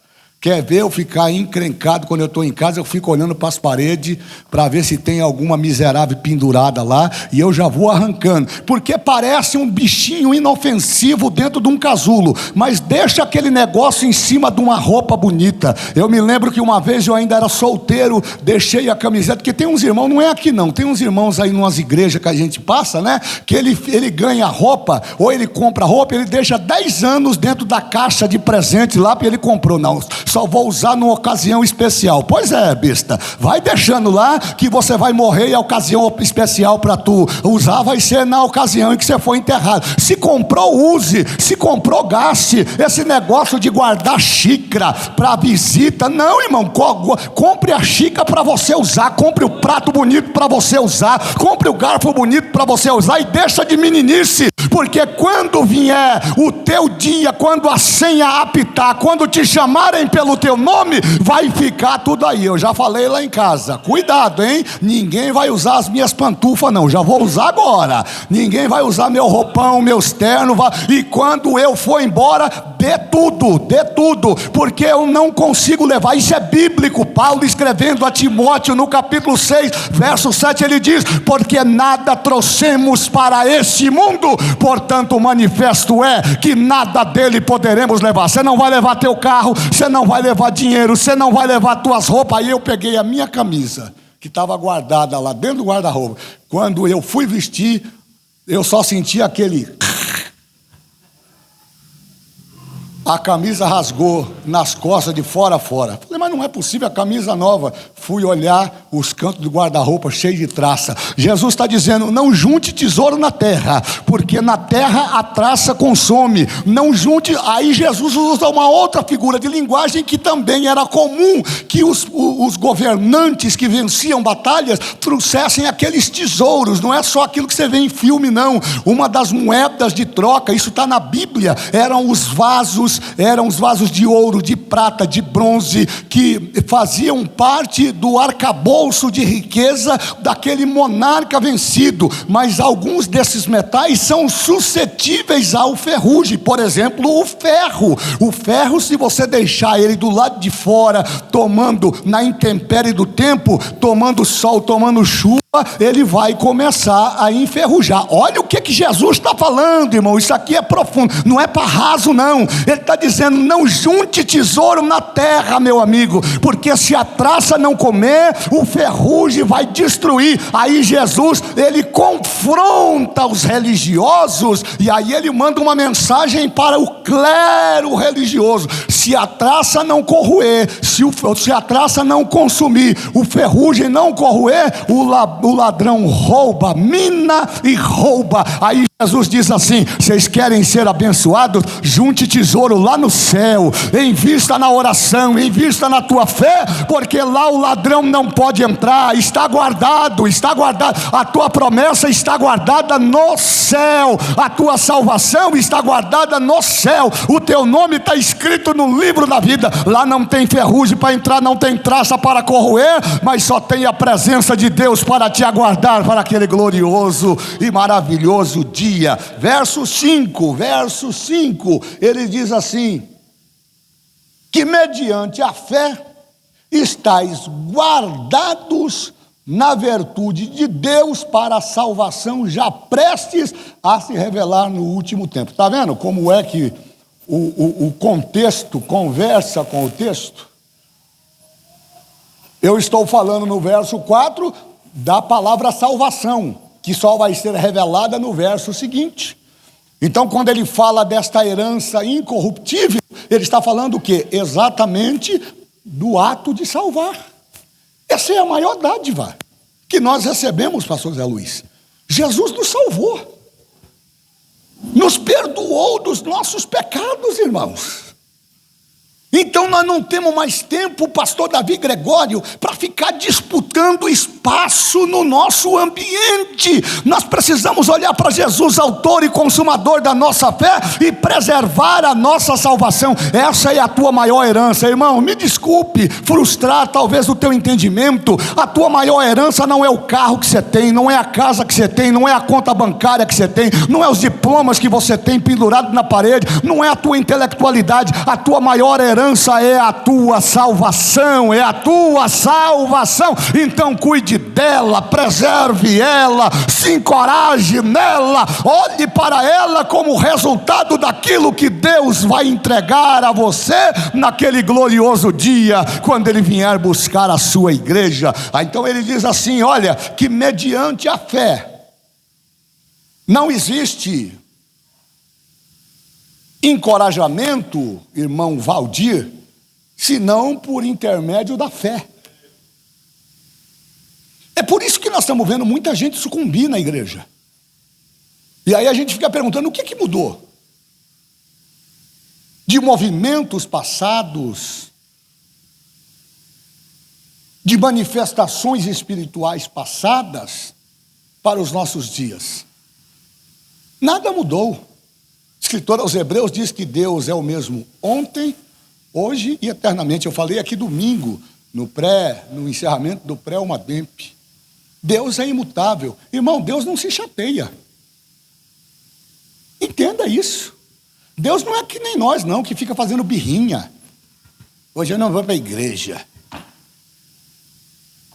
Quer ver eu ficar encrencado quando eu estou em casa? Eu fico olhando para as paredes para ver se tem alguma miserável pendurada lá, e eu já vou arrancando, porque parece um bichinho inofensivo dentro de um casulo, mas deixa aquele negócio em cima de uma roupa bonita. Eu me lembro que uma vez eu ainda era solteiro, deixei a camiseta, porque tem uns irmãos, não é aqui não, tem uns irmãos aí em umas igrejas que a gente passa, né? Que ele ganha roupa, ou ele compra roupa, ele deixa 10 anos dentro da caixa de presente lá, porque ele comprou. Não, só vou usar numa ocasião especial. Pois é, besta, vai deixando lá, que você vai morrer e a ocasião especial para tu usar vai ser na ocasião em que você for enterrado. Se comprou, use. Se comprou, gaste. Esse negócio de guardar xícara para visita, não, irmão. Compre a xícara para você usar, compre o prato bonito para você usar, compre o garfo bonito para você usar, e deixa de meninice, porque quando vier o teu dia, quando a senha apitar, quando te chamarem pelo teu nome, vai ficar tudo aí. Eu já falei lá em casa, cuidado, hein? Ninguém vai usar as minhas pantufas não, já vou usar agora. Ninguém vai usar meu roupão, meus ternos, e quando eu for embora, dê tudo, porque eu não consigo levar. Isso é bíblico. Paulo escrevendo a Timóteo no capítulo 6, verso 7, ele diz: porque nada trouxemos para este mundo, portanto o manifesto é que nada dele poderemos levar. Você não vai levar teu carro, você não vai levar dinheiro, você não vai levar tuas roupas. Aí eu peguei a minha camisa, que estava guardada lá dentro do guarda-roupa. Quando eu fui vestir, eu só senti aquele... A camisa rasgou nas costas de fora a fora. Falei, mas não é possível, a camisa nova. Fui olhar os cantos do guarda-roupa cheio de traça. Jesus está dizendo: não junte tesouro na terra, porque na terra a traça consome. Não junte. Aí Jesus usa uma outra figura de linguagem que também era comum, que os governantes que venciam batalhas trouxessem aqueles tesouros. Não é só aquilo que você vê em filme, não. Uma das moedas de troca, isso está na Bíblia, eram os vasos de ouro, de prata, de bronze, que faziam parte do arcabouço de riqueza daquele monarca vencido. Mas alguns desses metais são suscetíveis ao ferrugem. Por exemplo, o ferro, se você deixar ele do lado de fora, tomando na intempérie do tempo, tomando sol, tomando chuva, ele vai começar a enferrujar. Olha o que Jesus está falando, irmão. Isso aqui é profundo, não é para raso não. Ele está dizendo: não junte tesouro na terra, meu amigo, porque se a traça não comer, o ferrugem vai destruir. Aí Jesus, ele confronta os religiosos, e aí ele manda uma mensagem para o clero religioso: se a traça não corroer, se a traça não consumir, o ferrugem não corroer, o ladrão rouba, mina e rouba. Aí Jesus diz assim: vocês querem ser abençoados? Junte tesouro lá no céu, invista na oração, invista na tua fé, porque lá o ladrão não pode entrar. Está guardado, a tua promessa está guardada no céu, a tua salvação está guardada no céu, o teu nome está escrito no livro da vida. Lá não tem ferrugem para entrar, não tem traça para corroer, mas só tem a presença de Deus para te aguardar para aquele glorioso e maravilhoso dia. Verso 5, ele diz assim: que mediante a fé estáis guardados na virtude de Deus para a salvação, já prestes a se revelar no último tempo. Está vendo como é que o contexto conversa com o texto? Eu estou falando no verso 4 da palavra salvação, que só vai ser revelada no verso seguinte. Então, quando ele fala desta herança incorruptível, ele está falando o quê? Exatamente do ato de salvar. Essa é a maior dádiva que nós recebemos, pastor Zé Luiz. Jesus nos salvou, nos perdoou dos nossos pecados, irmãos. Então nós não temos mais tempo, pastor Davi Gregório, para ficar disputando espaço no nosso ambiente. Nós precisamos olhar para Jesus, autor e consumador da nossa fé, e preservar a nossa salvação. Essa é a tua maior herança, irmão. Me desculpe frustrar talvez o teu entendimento. A tua maior herança não é o carro que você tem, não é a casa que você tem, não é a conta bancária que você tem, não é os diplomas que você tem pendurado na parede, não é a tua intelectualidade. A tua maior herança é a tua salvação, é a tua salvação. Então cuide dela, preserve ela, se encoraje nela, olhe para ela como resultado daquilo que Deus vai entregar a você naquele glorioso dia, quando Ele vier buscar a sua igreja. Então ele diz assim, olha, que mediante a fé não existe encorajamento, irmão Valdir, senão por intermédio da fé. É por isso que nós estamos vendo muita gente sucumbir na igreja. E aí a gente fica perguntando, o que mudou? De movimentos passados, de manifestações espirituais passadas para os nossos dias. Nada mudou. O escritor aos Hebreus diz que Deus é o mesmo ontem, hoje e eternamente. Eu falei aqui domingo, no encerramento do pré-Umademp. Deus é imutável. Irmão, Deus não se chateia. Entenda isso. Deus não é que nem nós não, que fica fazendo birrinha. Hoje eu não vou para a igreja.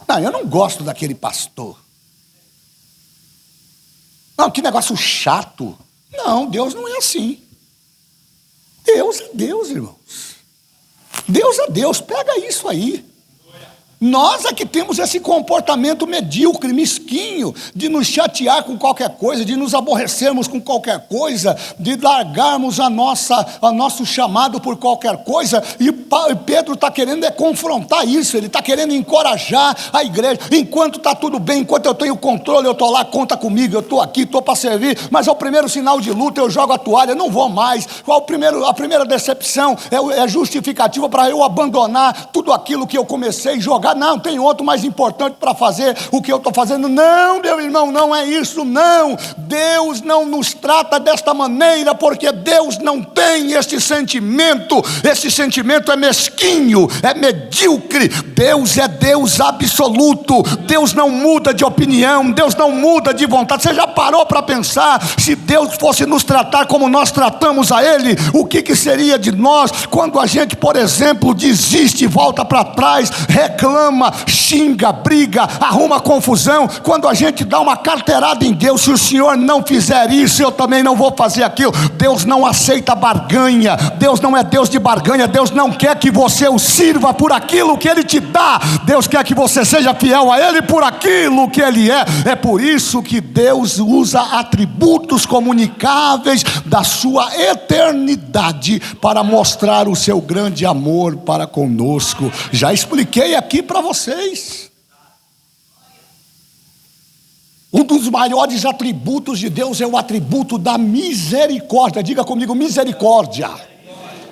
Não, eu não gosto daquele pastor. Não, que negócio chato. Não, Deus não é assim. Deus é Deus, irmãos. Deus é Deus, pega isso aí. Nós é que temos esse comportamento medíocre, mesquinho, de nos chatear com qualquer coisa, de nos aborrecermos com qualquer coisa, de largarmos o nosso chamado por qualquer coisa. E Pedro está querendo confrontar isso, ele está querendo encorajar a igreja. Enquanto está tudo bem, enquanto eu tenho controle, eu estou lá, conta comigo, eu estou aqui, estou para servir. Mas ao primeiro sinal de luta eu jogo a toalha, não vou mais. A primeira decepção é justificativa para eu abandonar tudo aquilo que eu comecei a jogar. Não, tem outro mais importante para fazer o que eu estou fazendo. Não, meu irmão, não é isso, não. Deus não nos trata desta maneira, porque Deus não tem esse sentimento. Esse sentimento é mesquinho, é medíocre. Deus é Deus absoluto. Deus não muda de opinião, Deus não muda de vontade. Você já parou para pensar, se Deus fosse nos tratar como nós tratamos a Ele, o que seria de nós quando a gente, por exemplo, desiste, volta para trás, reclama, xinga, briga, arruma confusão? Quando a gente dá uma carteirada em Deus, se o Senhor não fizer isso, eu também não vou fazer aquilo. Deus não aceita barganha. Deus não é Deus de barganha. Deus não quer que você o sirva por aquilo que Ele te dá. Deus quer que você seja fiel a Ele por aquilo que Ele é. É por isso que Deus usa atributos comunicáveis da sua eternidade para mostrar o seu grande amor para conosco. Já expliquei aqui para vocês. Um dos maiores atributos de Deus é o atributo da misericórdia. Diga comigo, misericórdia.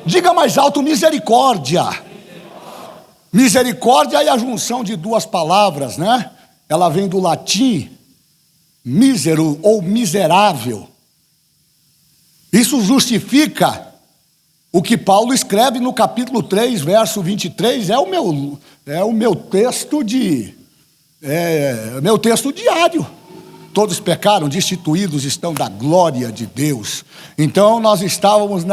Diga mais alto, misericórdia. Misericórdia é a junção de duas palavras, né? Ela vem do latim mísero ou miserável. Isso justifica o que Paulo escreve no capítulo 3, verso 23, é o meu texto meu texto diário. Todos pecaram, destituídos estão da glória de Deus. Então nós estávamos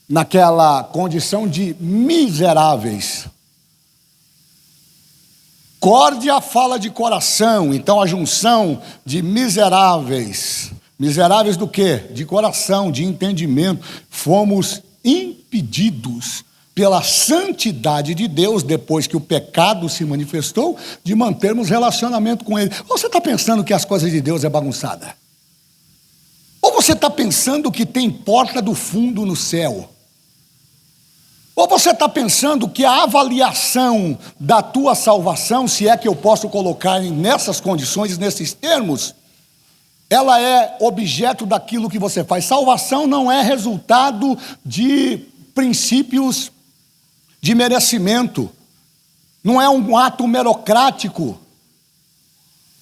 naquela condição de miseráveis. Córdia fala de coração, então a junção de miseráveis. Miseráveis do quê? De coração, de entendimento. Fomos impedidos pela santidade de Deus, depois que o pecado se manifestou, de mantermos relacionamento com Ele. Ou você está pensando que as coisas de Deus é bagunçada? Ou você está pensando que tem porta do fundo no céu? Ou você está pensando que a avaliação da tua salvação, se é que eu posso colocar nessas condições, nesses termos, ela é objeto daquilo que você faz. Salvação não é resultado de princípios de merecimento. Não é um ato merocrático.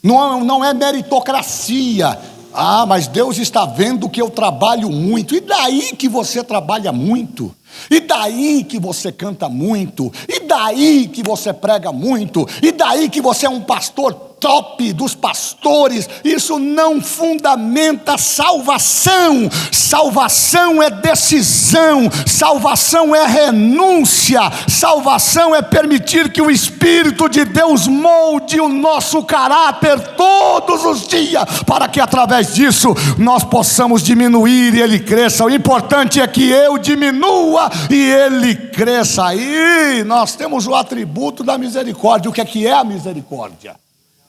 Não é meritocracia. Ah, mas Deus está vendo que eu trabalho muito. E daí que você trabalha muito? E daí que você canta muito? E daí que você prega muito? E daí que você é um pastor top dos pastores? Isso não fundamenta salvação. Salvação é decisão. Salvação é renúncia. Salvação é permitir que o Espírito de Deus molde o nosso caráter todos os dias, para que através disso nós possamos diminuir e Ele cresça. O importante é que eu diminua e Ele cresça. Aí nós temos o atributo da misericórdia. O que é a misericórdia?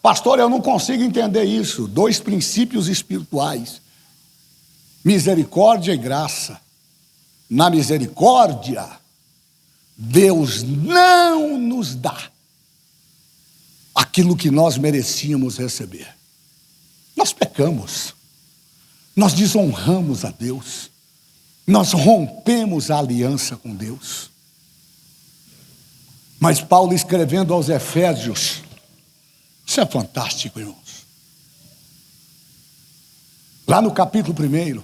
Pastor, eu não consigo entender isso. 2 princípios espirituais: misericórdia e graça. Na misericórdia, Deus não nos dá aquilo que nós merecíamos receber. Nós pecamos, nós desonramos a Deus, nós rompemos a aliança com Deus. Mas Paulo, escrevendo aos Efésios, isso é fantástico, irmãos. Lá no capítulo 1,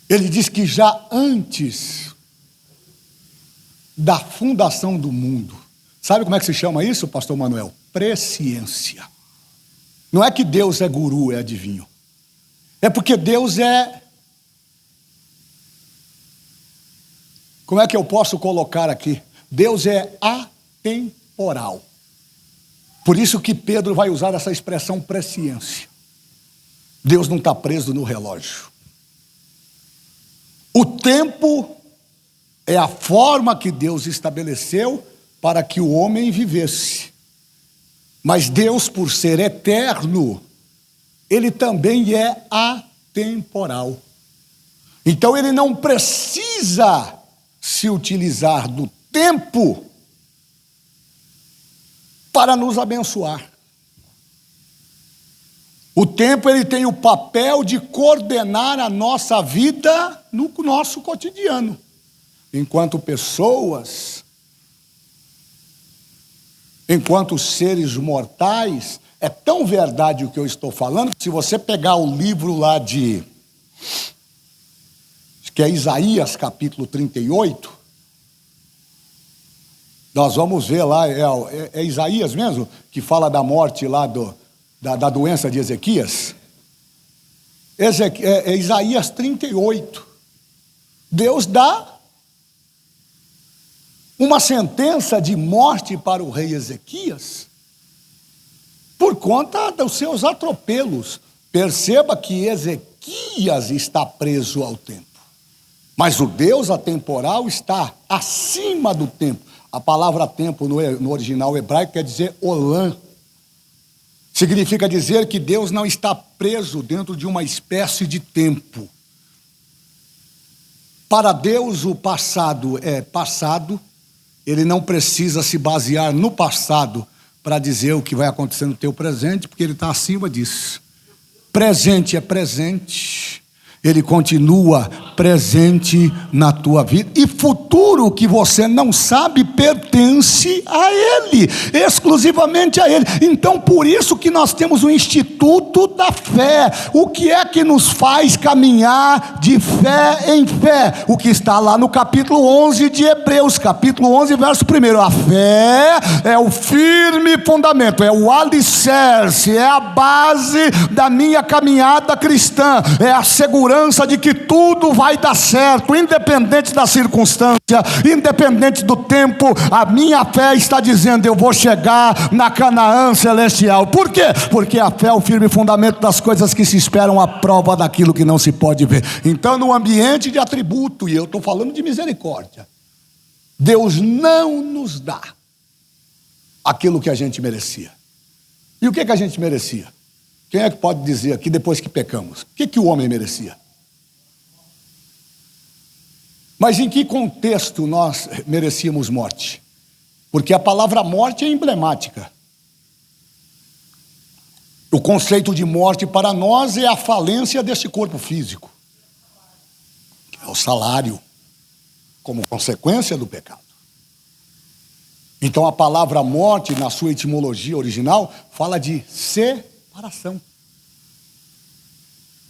ele diz que já antes da fundação do mundo, sabe como é que se chama isso, pastor Manuel? Presciência. Não é que Deus é guru, é adivinho. É porque Deus é... Como é que eu posso colocar aqui? Deus é atemporal. Por isso que Pedro vai usar essa expressão presciência. Deus não está preso no relógio. O tempo é a forma que Deus estabeleceu para que o homem vivesse. Mas Deus, por ser eterno, Ele também é atemporal. Então Ele não precisa se utilizar do tempo para nos abençoar. O tempo, ele tem o papel de coordenar a nossa vida no nosso cotidiano. Enquanto pessoas, enquanto seres mortais, é tão verdade o que eu estou falando, que se você pegar o livro lá que é Isaías capítulo 38, nós vamos ver lá, é Isaías mesmo, que fala da morte lá da doença de Ezequias. É Isaías 38. Deus dá uma sentença de morte para o rei Ezequias por conta dos seus atropelos. Perceba que Ezequias está preso ao tempo, mas o Deus atemporal está acima do tempo. A palavra tempo no original hebraico quer dizer olã. Significa dizer que Deus não está preso dentro de uma espécie de tempo. Para Deus o passado é passado. Ele não precisa se basear no passado para dizer o que vai acontecer no teu presente, porque Ele está acima disso. Presente é presente. Ele continua presente na tua vida. E futuro que você não sabe pertence a Ele, exclusivamente a Ele. Então, por isso que nós temos o Instituto da Fé. O que é que nos faz caminhar de fé em fé? O que está lá no capítulo 11 de Hebreus, capítulo 11, verso 1. A fé é o firme fundamento, é o alicerce, é a base da minha caminhada cristã, é a segurança de que tudo vai dar certo, independente da circunstância, independente do tempo. A minha fé está dizendo: eu vou chegar na Canaã celestial. Por quê? Porque a fé é o firme fundamento das coisas que se esperam, a prova daquilo que não se pode ver. Então, no ambiente de atributo, e eu estou falando de misericórdia, Deus não nos dá aquilo que a gente merecia. E o que a gente merecia? Quem é que pode dizer aqui, depois que pecamos, o que o homem merecia? Mas em que contexto nós merecíamos morte? Porque a palavra morte é emblemática. O conceito de morte para nós é a falência desse corpo físico. É o salário. como consequência do pecado. Então a palavra morte, na sua etimologia original, fala de separação.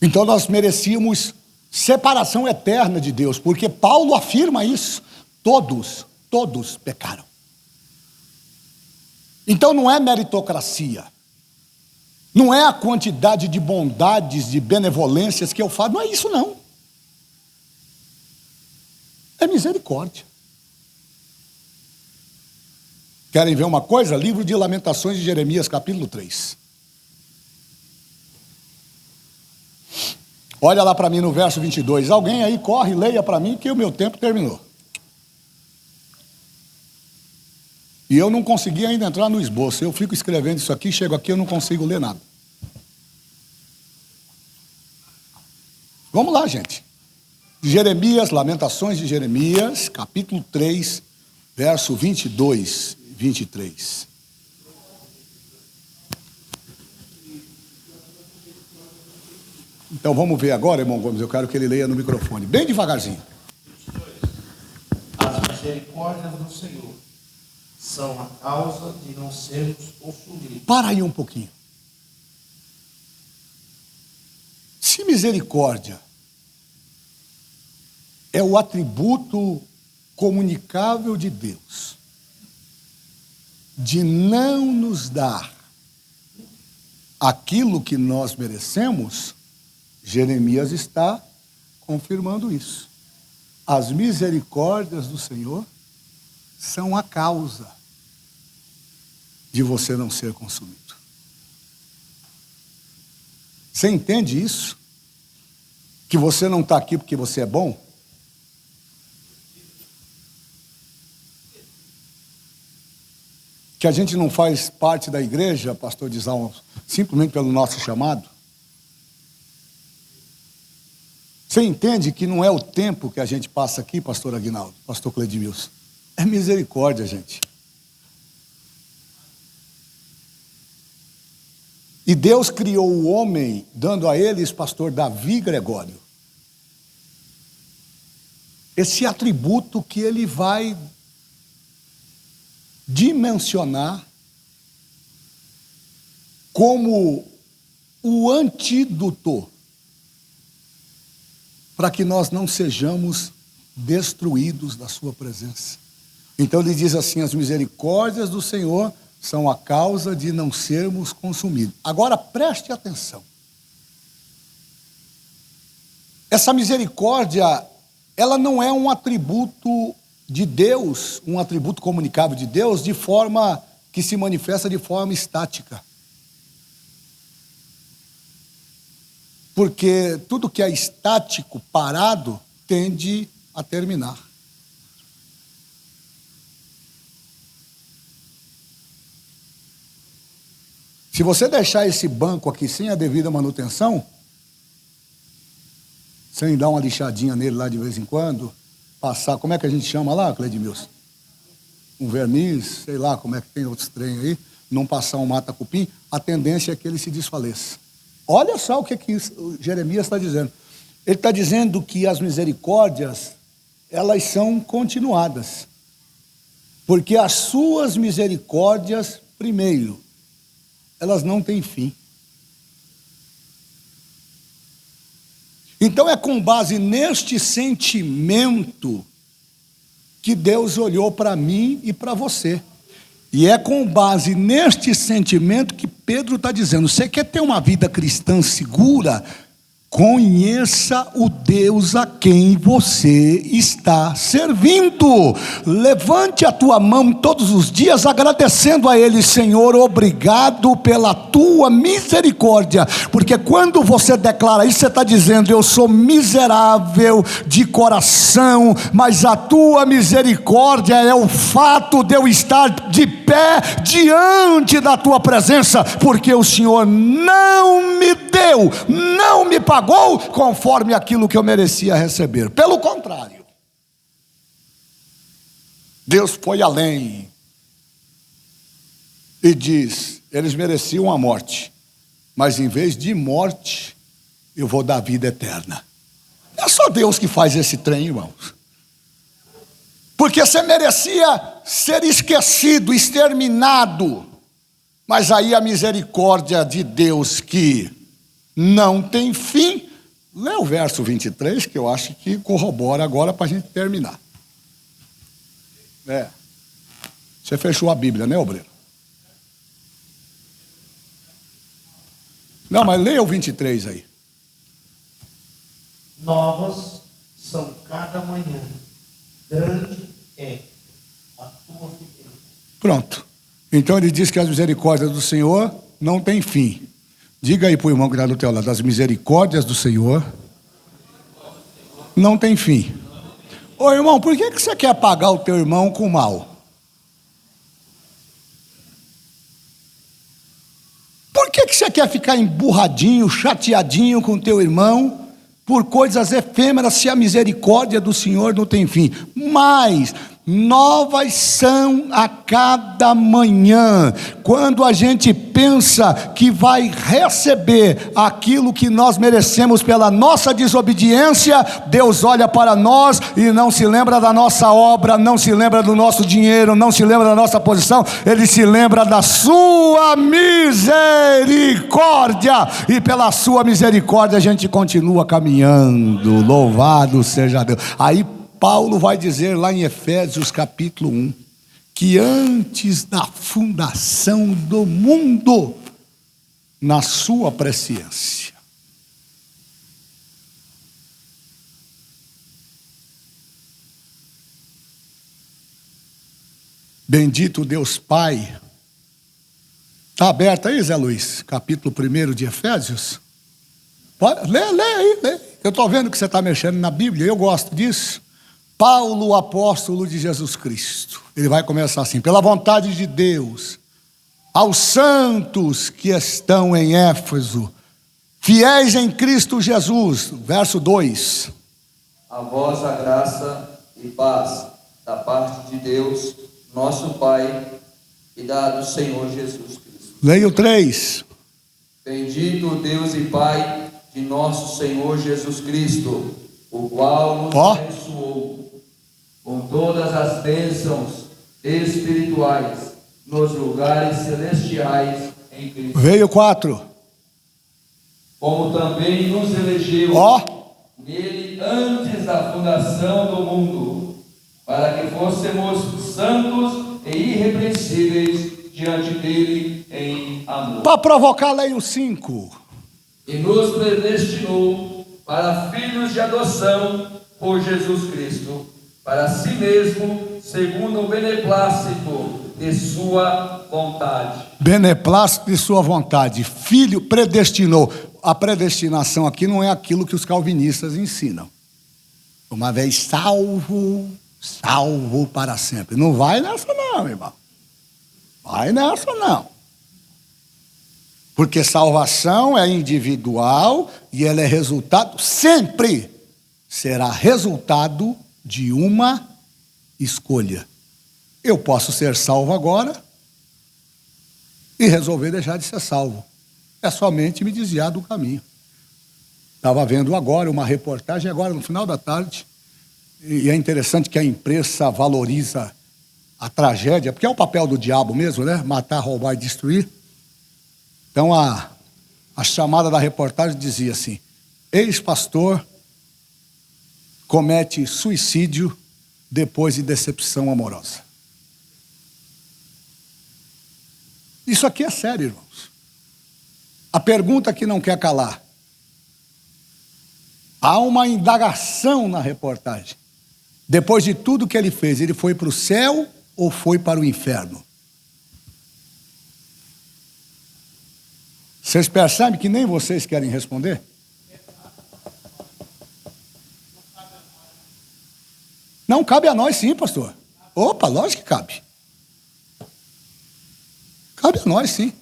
Então nós merecíamos separação eterna de Deus, porque Paulo afirma isso. Todos pecaram. Então não é meritocracia. Não é a quantidade de bondades, de benevolências que eu faço. Não é isso, não. É misericórdia. Querem ver uma coisa? Livro de Lamentações de Jeremias, capítulo 3. Olha lá para mim no verso 22. Alguém aí corre, leia para mim, que o meu tempo terminou. E eu não consegui ainda entrar no esboço. Eu fico escrevendo isso aqui, chego aqui, eu não consigo ler nada. Vamos lá, gente. Jeremias, Lamentações de Jeremias, capítulo 3, verso 22 e 23. Então vamos ver agora, irmão Gomes, eu quero que ele leia no microfone, bem devagarzinho. As misericórdias do Senhor são a causa de não sermos consumidos. Para aí um pouquinho. Se misericórdia é o atributo comunicável de Deus, de não nos dar aquilo que nós merecemos, Jeremias está confirmando isso. As misericórdias do Senhor são a causa de você não ser consumido. Você entende isso? Que você não está aqui porque você é bom? Que a gente não faz parte da igreja, pastor Dizal, simplesmente pelo nosso chamado? Você entende que não é o tempo que a gente passa aqui, pastor Aguinaldo, pastor Cledimilson? É misericórdia, gente. E Deus criou o homem, dando a eles, pastor Davi Gregório, esse atributo que ele vai dimensionar como o antídoto para que nós não sejamos destruídos da sua presença. Então ele diz assim: as misericórdias do Senhor são a causa de não sermos consumidos. Agora preste atenção. Essa misericórdia, ela não é um atributo de Deus, um atributo comunicável de Deus, de forma que se manifesta de forma estática. Porque tudo que é estático, parado, tende a terminar. Se você deixar esse banco aqui sem a devida manutenção, sem dar uma lixadinha nele lá de vez em quando, passar, como é que a gente chama lá, Cledimilson? Um verniz, sei lá, como é que tem outros trem aí, não passar um mata-cupim, a tendência é que ele se desfaleça. Olha só o que Jeremias está dizendo. Ele está dizendo que as misericórdias, elas são continuadas. Porque as suas misericórdias, primeiro, elas não têm fim. Então é com base neste sentimento que Deus olhou para mim e para você. E é com base neste sentimento que Pedro está dizendo: você quer ter uma vida cristã segura? Conheça o Deus a quem você está servindo. Levante a tua mão todos os dias agradecendo a Ele: Senhor, obrigado pela tua misericórdia. Porque quando você declara isso, você está dizendo: eu sou miserável de coração, mas a tua misericórdia é o fato de eu estar de pé diante da tua presença, porque o Senhor não me deu, não me pagou conforme aquilo que eu merecia receber. Pelo contrário, Deus foi além e diz: eles mereciam a morte, mas em vez de morte, eu vou dar vida eterna. É só Deus que faz esse trem, irmãos. Porque você merecia ser esquecido, exterminado. Mas aí a misericórdia de Deus, que não tem fim. Lê o verso 23, que eu acho que corrobora agora para a gente terminar. Você fechou a Bíblia, né, obreiro? Não, mas leia o 23 aí. Novas são cada manhã, grande é a tua fidelidade. Pronto. Então ele diz que as misericórdias do Senhor não têm fim. Diga aí para o irmão que está do teu lado, as misericórdias do Senhor não têm fim. Ô irmão, por que você quer pagar o teu irmão com mal? Por que você quer ficar emburradinho, chateadinho com o teu irmão por coisas efêmeras, se a misericórdia do Senhor não tem fim? Mas novas são a cada manhã. Quando a gente pensa que vai receber aquilo que nós merecemos pela nossa desobediência, Deus olha para nós e não se lembra da nossa obra, não se lembra do nosso dinheiro, não se lembra da nossa posição, Ele se lembra da sua misericórdia, e pela sua misericórdia a gente continua caminhando. Louvado seja Deus. Aí Paulo vai dizer lá em Efésios capítulo 1, que antes da fundação do mundo, na sua presciência. Bendito Deus Pai. Está aberto aí, Zé Luiz? Capítulo 1 de Efésios? Lê aí, lê. Eu estou vendo que você está mexendo na Bíblia, eu gosto disso. Paulo, apóstolo de Jesus Cristo. Ele vai começar assim: pela vontade de Deus, aos santos que estão em Éfeso, fiéis em Cristo Jesus. Verso 2. A vós a graça e paz da parte de Deus, nosso Pai, e da do Senhor Jesus Cristo. Leia o 3. Bendito Deus e Pai de nosso Senhor Jesus Cristo, o qual nos abençoou com todas as bênçãos espirituais nos lugares celestiais em Cristo. Veio 4. Como também nos elegeu nele antes da fundação do mundo, para que fôssemos santos e irrepreensíveis diante dele em amor. Para provocar, leia o 5. E nos predestinou para filhos de adoção por Jesus Cristo, para si mesmo, segundo o beneplácito de sua vontade. Beneplácito de sua vontade. Filho, predestinou. A predestinação aqui não é aquilo que os calvinistas ensinam. Uma vez salvo, salvo para sempre. Não vai nessa não, irmão. Vai nessa não. Porque salvação é individual e ela é resultado, sempre será resultado de uma escolha. Eu posso ser salvo agora e resolver deixar de ser salvo. É somente me desviar do caminho. Estava vendo agora uma reportagem, agora no final da tarde, e é interessante que a imprensa valoriza a tragédia, porque é o papel do diabo mesmo, né? Matar, roubar e destruir. Então a chamada da reportagem dizia assim: ex-pastor comete suicídio depois de decepção amorosa. Isso aqui é sério, irmãos. A pergunta que não quer calar. Há uma indagação na reportagem. Depois de tudo que ele fez, ele foi para o céu ou foi para o inferno? Vocês percebem que nem vocês querem responder? Não, cabe a nós sim, pastor. Opa, lógico que cabe. Cabe a nós sim.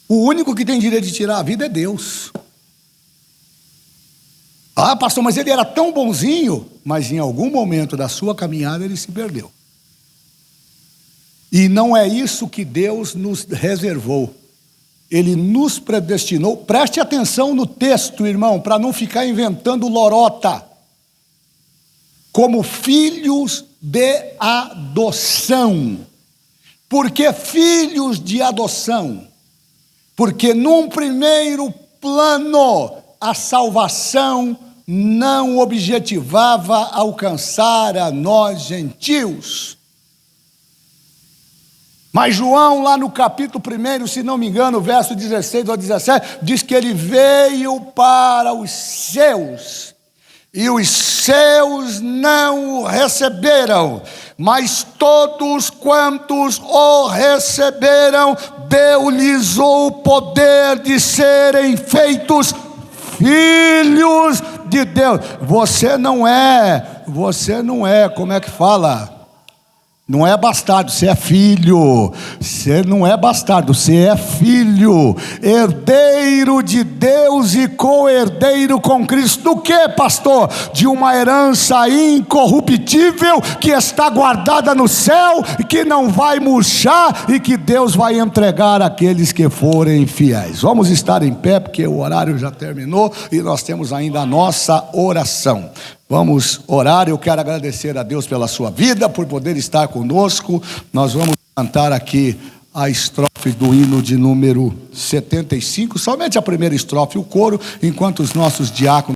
O único que tem direito de tirar a vida é Deus. Ah, pastor, mas ele era tão bonzinho. Mas em algum momento da sua caminhada ele se perdeu. E não é isso que Deus nos reservou. Ele nos predestinou. Preste atenção no texto, irmão, para não ficar inventando lorota. como filhos de adoção. Por que filhos de adoção? Porque num primeiro plano, a salvação não objetivava alcançar a nós gentios. Mas João, lá no capítulo 1, se não me engano, verso 16 ou 17, diz que ele veio para os seus, e os seus não o receberam, mas todos quantos o receberam, deu-lhes o poder de serem feitos filhos de Deus. Você não é, como é que fala? Não é bastardo, você é filho. Você não é bastardo, você é filho, herdeiro de Deus e co-herdeiro com Cristo. Do que, pastor? De uma herança incorruptível que está guardada no céu e que não vai murchar e que Deus vai entregar àqueles que forem fiéis. Vamos estar em pé porque o horário já terminou e nós temos ainda a nossa oração. Vamos orar. Eu quero agradecer a Deus pela sua vida, por poder estar conosco. Nós vamos cantar aqui a estrofe do hino de número 75, somente a primeira estrofe, o coro, enquanto os nossos diáconos